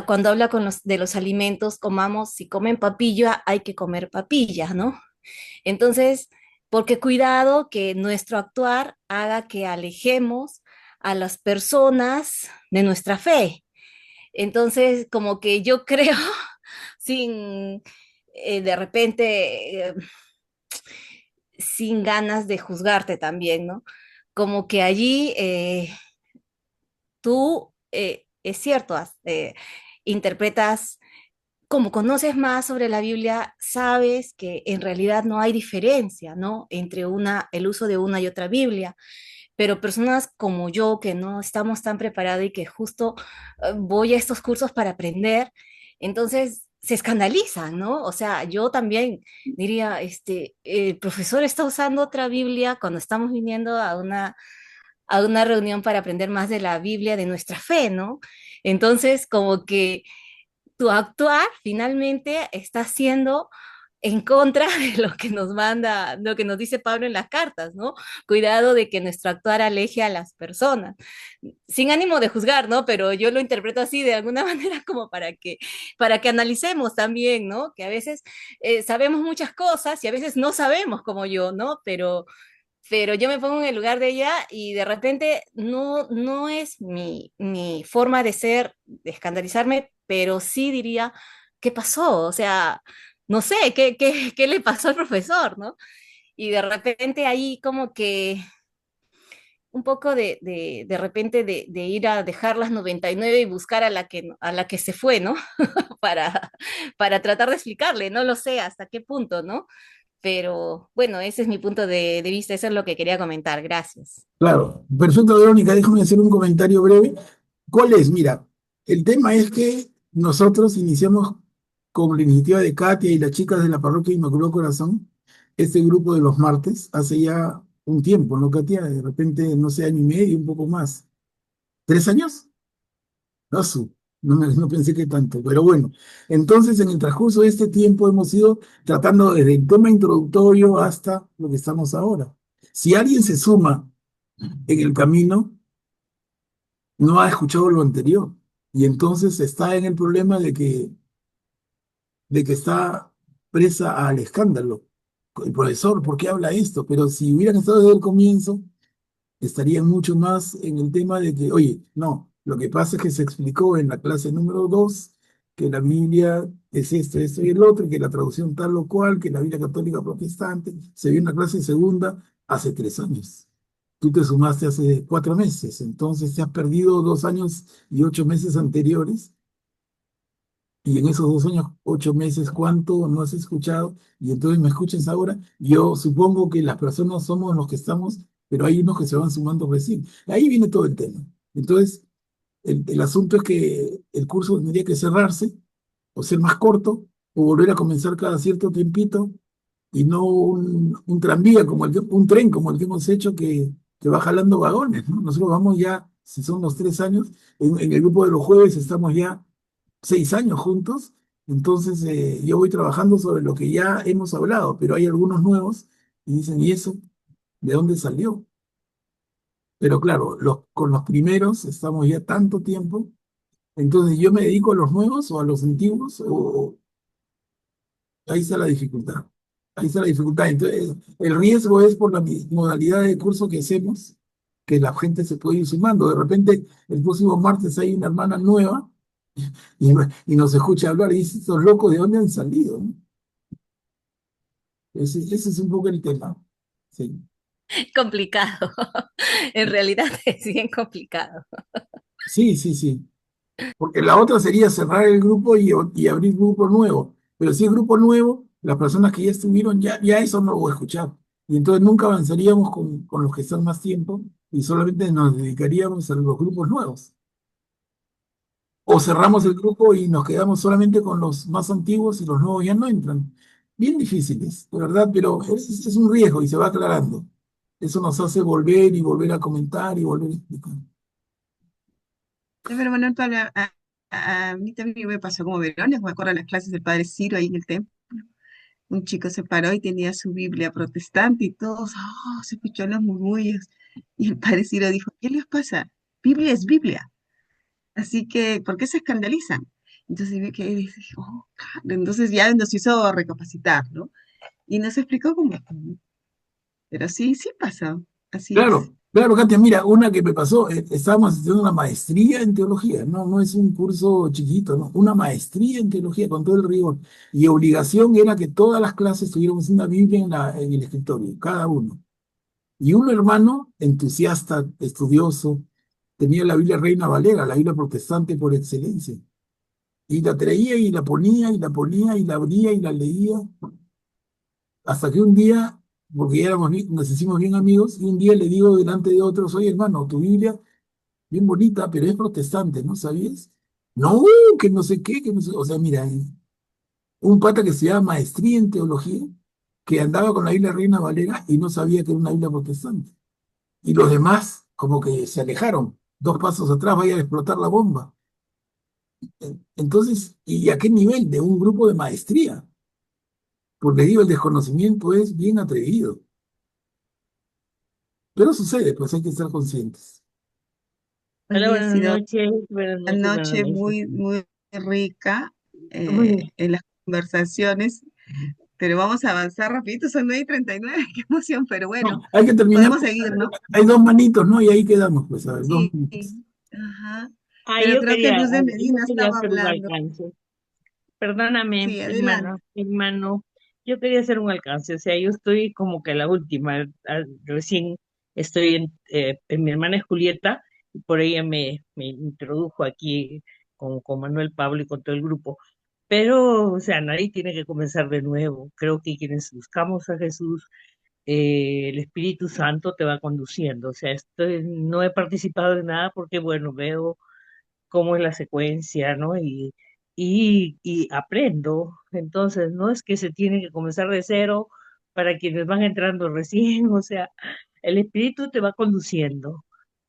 cuando habla de los alimentos, comamos, si comen papilla, hay que comer papilla, ¿no? Entonces, porque cuidado que nuestro actuar haga que alejemos a las personas de nuestra fe. Entonces, como que yo creo, sin de repente, sin ganas de juzgarte también, ¿no? Como que allí tú, es cierto, interpretas, como conoces más sobre la Biblia, sabes que en realidad no hay diferencia, ¿no? Entre el uso de una y otra Biblia. Pero personas como yo, que no estamos tan preparadas y que justo voy a estos cursos para aprender, entonces se escandalizan, ¿no? O sea, yo también diría, el profesor está usando otra Biblia cuando estamos viniendo a una reunión para aprender más de la Biblia, de nuestra fe, ¿no? Entonces, como que tu actuar finalmente está siendo en contra de lo que nos manda, lo que nos dice Pablo en las cartas, ¿no? Cuidado de que nuestro actuar aleje a las personas, sin ánimo de juzgar, ¿no? Pero yo lo interpreto así de alguna manera como para que analicemos también, ¿no? Que a veces sabemos muchas cosas y a veces no sabemos como yo, ¿no? Pero yo me pongo en el lugar de ella y de repente no es mi forma de ser, de escandalizarme, pero sí diría, ¿qué pasó? O sea, no sé, ¿qué le pasó al profesor, ¿no? Y de repente ahí como que un poco de repente de ir a dejar las 99 y buscar a la que se fue, ¿no? Para, para tratar de explicarle, no lo sé hasta qué punto, ¿no? Pero bueno, ese es mi punto de vista, eso es lo que quería comentar. Gracias.
Claro, perfecto, Verónica, déjame hacer un comentario breve. ¿Cuál es? Mira, el tema es que nosotros iniciamos con la iniciativa de Katia y las chicas de la parroquia Inmaculado Corazón, este grupo de los martes, hace ya un tiempo, ¿no, Katia? De repente, no sé, año y medio, un poco más. ¿3 años? No, no pensé que tanto, pero bueno. Entonces, en el transcurso de este tiempo hemos ido tratando desde el tema introductorio hasta lo que estamos ahora. Si alguien se suma en el camino, no ha escuchado lo anterior. Y entonces está en el problema de que está presa al escándalo. El profesor, ¿por qué habla esto? Pero si hubieran estado desde el comienzo, estarían mucho más en el tema de que, oye, no, lo que pasa es que se explicó en la clase número 2 que la Biblia es esto y el otro, que la traducción tal o cual, que la Biblia católica protestante, se vio en la clase segunda hace 3 años. Tú te sumaste hace 4 meses, entonces te has perdido 2 años y 8 meses anteriores, y en esos 2 años, 8 meses, ¿cuánto no has escuchado? Y entonces me escuchas ahora. Yo supongo que las personas somos los que estamos, pero hay unos que se van sumando recién. Ahí viene todo el tema. Entonces, el asunto es que el curso tendría que cerrarse, o ser más corto, o volver a comenzar cada cierto tiempito, y no un tranvía como un tren como el que hemos hecho que va jalando vagones, ¿no? Nosotros vamos ya, si son los 3 años, en el grupo de los jueves estamos ya 6 años juntos, entonces yo voy trabajando sobre lo que ya hemos hablado, pero hay algunos nuevos y dicen, ¿y eso? ¿De dónde salió? Pero claro, con los primeros estamos ya tanto tiempo, entonces yo me dedico a los nuevos o a los antiguos, o ahí está la dificultad. Ahí está la dificultad. Entonces, el riesgo es por la modalidad de curso que hacemos, que la gente se puede ir sumando. De repente, el próximo martes hay una hermana nueva y nos escucha hablar y dice, estos locos, ¿de dónde han salido? ¿No? Ese es un poco el tema. Sí,
Complicado. En realidad es bien complicado.
sí, sí, sí. Porque la otra sería cerrar el grupo y abrir grupo nuevo. Pero si es grupo nuevo, Las personas que ya estuvieron, ya eso no lo voy a escuchar. Y entonces nunca avanzaríamos con los que están más tiempo y solamente nos dedicaríamos a los grupos nuevos. O cerramos el grupo y nos quedamos solamente con los más antiguos y los nuevos ya no entran. Bien difíciles, de verdad, pero es un riesgo y se va aclarando. Eso nos hace volver y volver a comentar y volver a explicar.
Pero Manuel Pablo, a mí también me pasó como Verónica, me acuerdo de las clases del padre Ciro ahí en el templo. Un chico se paró y tenía su Biblia protestante y todos, se escuchó los murmullos. Y el padre Ciro dijo, ¿qué les pasa? Biblia es Biblia. Así que, ¿por qué se escandalizan? Entonces me quedé y dije, claro. Entonces ya nos hizo recapacitar, ¿no? Y nos explicó cómo. Pero sí, sí pasa, así es.
Claro, claro, Katia, mira, una que me pasó, estábamos haciendo una maestría en teología, no es un curso chiquito, ¿no? Una maestría en teología con todo el rigor. Y obligación era que todas las clases tuviéramos una Biblia en el escritorio, cada uno. Y un hermano entusiasta, estudioso, tenía la Biblia Reina Valera, la Biblia protestante por excelencia. Y la traía y la ponía y la ponía y la abría y la leía. Hasta que un día, porque ya nos hicimos bien amigos, y un día le digo delante de otros, oye hermano, tu Biblia, bien bonita, pero es protestante, ¿no sabías? No, que no sé qué, que no sé. O sea, mira, un pata que se llama maestría en teología, que andaba con la Biblia Reina Valera y no sabía que era una Biblia protestante. Y los demás, como que se alejaron, dos pasos atrás, vaya a explotar la bomba. Entonces, ¿y a qué nivel? De un grupo de maestría. Porque digo, el desconocimiento es bien atrevido. Pero sucede, pues hay que estar conscientes.
Hola,
Oye, ha
buenas
sido
noches, buenas
una
noches, buenas
noche
noches.
muy, muy rica
Muy
en las conversaciones, pero vamos a avanzar rapidito, son 9:39, qué emoción, pero bueno,
No, hay que terminar.
podemos seguir, ¿no?
Hay dos manitos, ¿no? Y ahí quedamos, pues, a ver, dos
Sí,
manitos.
ajá.
Ah,
Pero creo que Luz de Medina
yo quería
estaba
hacer un
hablando.
alcance. Perdóname,
Sí, adelante.
hermano, yo quería hacer un alcance, o sea, yo estoy como que la última, recién estoy en mi hermana es Julieta, y por ella me introdujo aquí con Manuel Pablo y con todo el grupo, pero, o sea, nadie tiene que comenzar de nuevo, creo que quienes buscamos a Jesús, el Espíritu Santo te va conduciendo, o sea, no he participado de nada porque, bueno, veo cómo es la secuencia, ¿no? Y aprendo. Entonces, no es que se tiene que comenzar de cero para quienes van entrando recién, o sea, el espíritu te va conduciendo.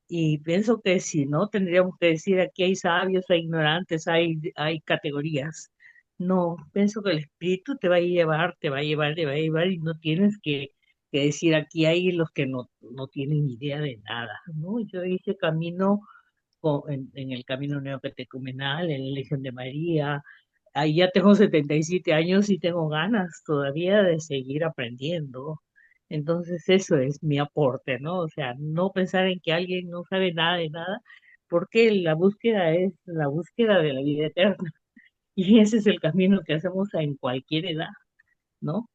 Y pienso que si no, tendríamos que decir aquí hay sabios, hay ignorantes, hay categorías. No, pienso que el espíritu te va a llevar, te va a llevar, te va a llevar y no tienes que decir aquí hay los que no tienen idea de nada, ¿no? Yo hice camino en el Camino Neocatecumenal, en la Legión de María. Ahí ya tengo 77 años y tengo ganas todavía de seguir aprendiendo. Entonces eso es mi aporte, ¿no? O sea, no pensar en que alguien no sabe nada de nada, porque la búsqueda es la búsqueda de la vida eterna. Y ese es el camino que hacemos en cualquier edad, ¿no?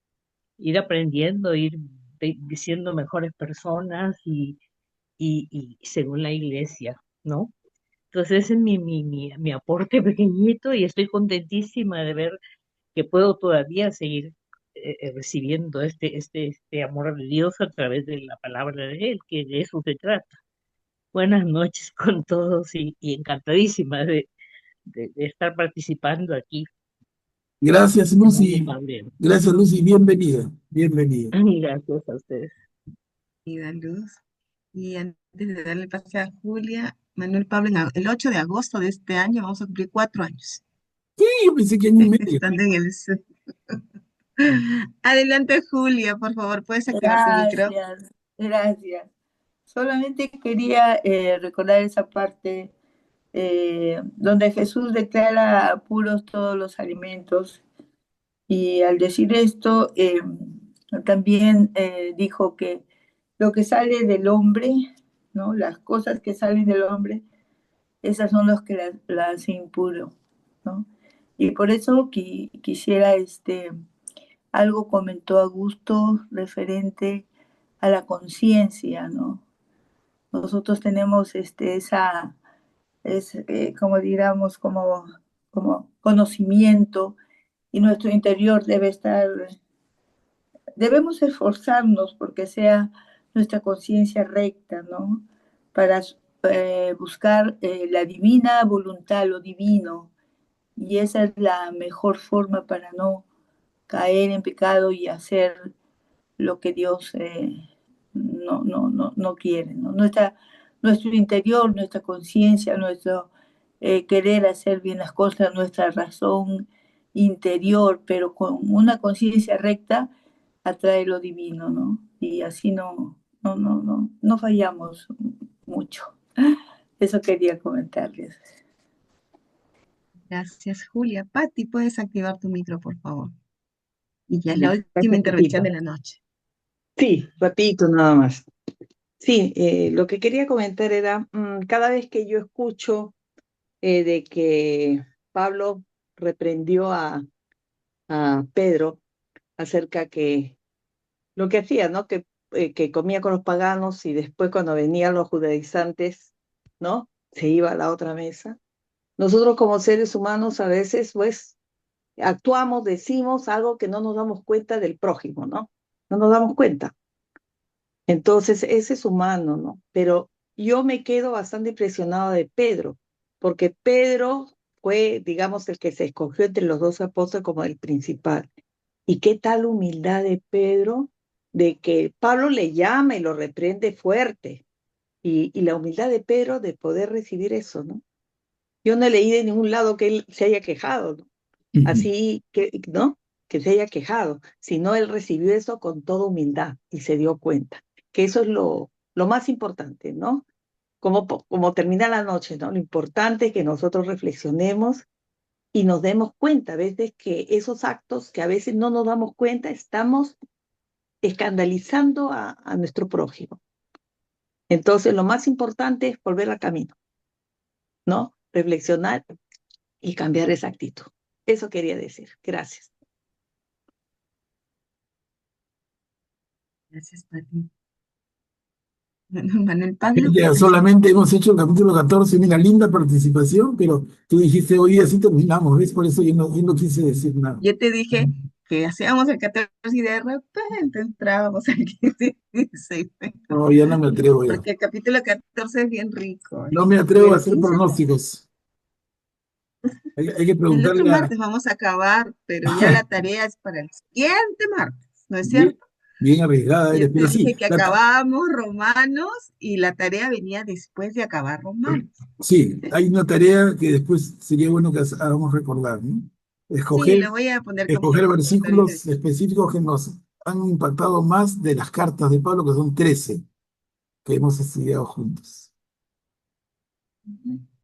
Ir aprendiendo, siendo mejores personas y según la iglesia, ¿no? Entonces ese es mi aporte pequeñito y estoy contentísima de ver que puedo todavía seguir recibiendo este amor de Dios a través de la palabra de Él, que de eso se trata. Buenas noches con todos y encantadísima de estar participando aquí
Gracias,
en Radio
Lucy.
Pablero.
Gracias, Lucy. Bienvenida. Bienvenida.
Gracias a ustedes.
Y da Luz. Y antes de darle pase a Julia, Manuel Pablo, el 8 de agosto de este año vamos a cumplir 4 años.
Sí, yo pensé que año y medio.
Estando en el Zoom. Adelante, Julia, por favor, puedes activar tu micro.
Gracias, gracias. Solamente quería recordar esa parte donde Jesús declara puros todos los alimentos y al decir esto también dijo que lo que sale del hombre, ¿no? Las cosas que salen del hombre, esas son las que la hacen impuro, ¿no? Y por eso quisiera, algo comentó Augusto referente a la conciencia, ¿no? Nosotros tenemos como digamos, como conocimiento y nuestro interior debe estar, debemos esforzarnos porque sea nuestra conciencia recta, ¿no? Para buscar la divina voluntad, lo divino, y esa es la mejor forma para no caer en pecado y hacer lo que Dios no quiere, ¿no? Nuestro interior, nuestra conciencia, nuestro querer hacer bien las cosas, nuestra razón interior, pero con una conciencia recta, atrae lo divino, ¿no? Y así no fallamos mucho. Eso quería comentarles.
Gracias, Julia. Patti, puedes activar tu micro, por favor. Y ya es la
Gracias,
última intervención
Pepito.
de la noche.
Sí, rapidito nada más. Sí, lo que quería comentar era, cada vez que yo escucho de que Pablo reprendió a Pedro acerca que lo que hacía, ¿no? Que comía con los paganos y después cuando venían los judaizantes, ¿no? Se iba a la otra mesa. Nosotros como seres humanos a veces, pues, actuamos, decimos algo que no nos damos cuenta del prójimo, ¿no? No nos damos cuenta. Entonces, ese es humano, ¿no? Pero yo me quedo bastante impresionado de Pedro, porque Pedro fue, digamos, el que se escogió entre los dos apóstoles como el principal. ¿Y qué tal humildad de Pedro, de que Pablo le llama y lo reprende fuerte? Y la humildad de Pedro de poder recibir eso, ¿no? Yo no leí de ningún lado que él se haya quejado, ¿no? Así que, ¿no? Que se haya quejado, sino él recibió eso con toda humildad y se dio cuenta, que eso es lo más importante, ¿no? Como termina la noche, ¿no? Lo importante es que nosotros reflexionemos y nos demos cuenta a veces que esos actos que a veces no nos damos cuenta, estamos escandalizando a nuestro prójimo. Entonces, lo más importante es volver al camino, ¿no? Reflexionar y cambiar esa actitud. Eso quería decir. Gracias.
Gracias, Pati. Manuel Pablo.
Ya solamente hemos hecho el capítulo 14, mira, linda participación, pero tú dijiste hoy así terminamos, ¿ves? Por eso yo no quise decir nada.
Yo te dije que hacíamos el 14 y de repente entrábamos al 15 y 16.
No, ya no me atrevo ya.
Porque el capítulo 14 es bien rico.
No me
Y
atrevo a
el
hacer
15,
pronósticos. Hay que
el
preguntarle
otro
a...
martes vamos a acabar, pero ya la tarea es para el siguiente martes, ¿no es
Bien,
cierto?
bien arriesgada
Yo
eres,
te
pero sí,
dije que acabábamos Romanos y la tarea venía después de acabar Romanos.
sí, hay una tarea que después sería bueno que hagamos recordar, ¿no?
Sí,
Escoger,
lo voy a poner como
escoger
recordatorio del
versículos específicos que nos han impactado más de las cartas de Pablo, que son 13, que hemos estudiado juntos.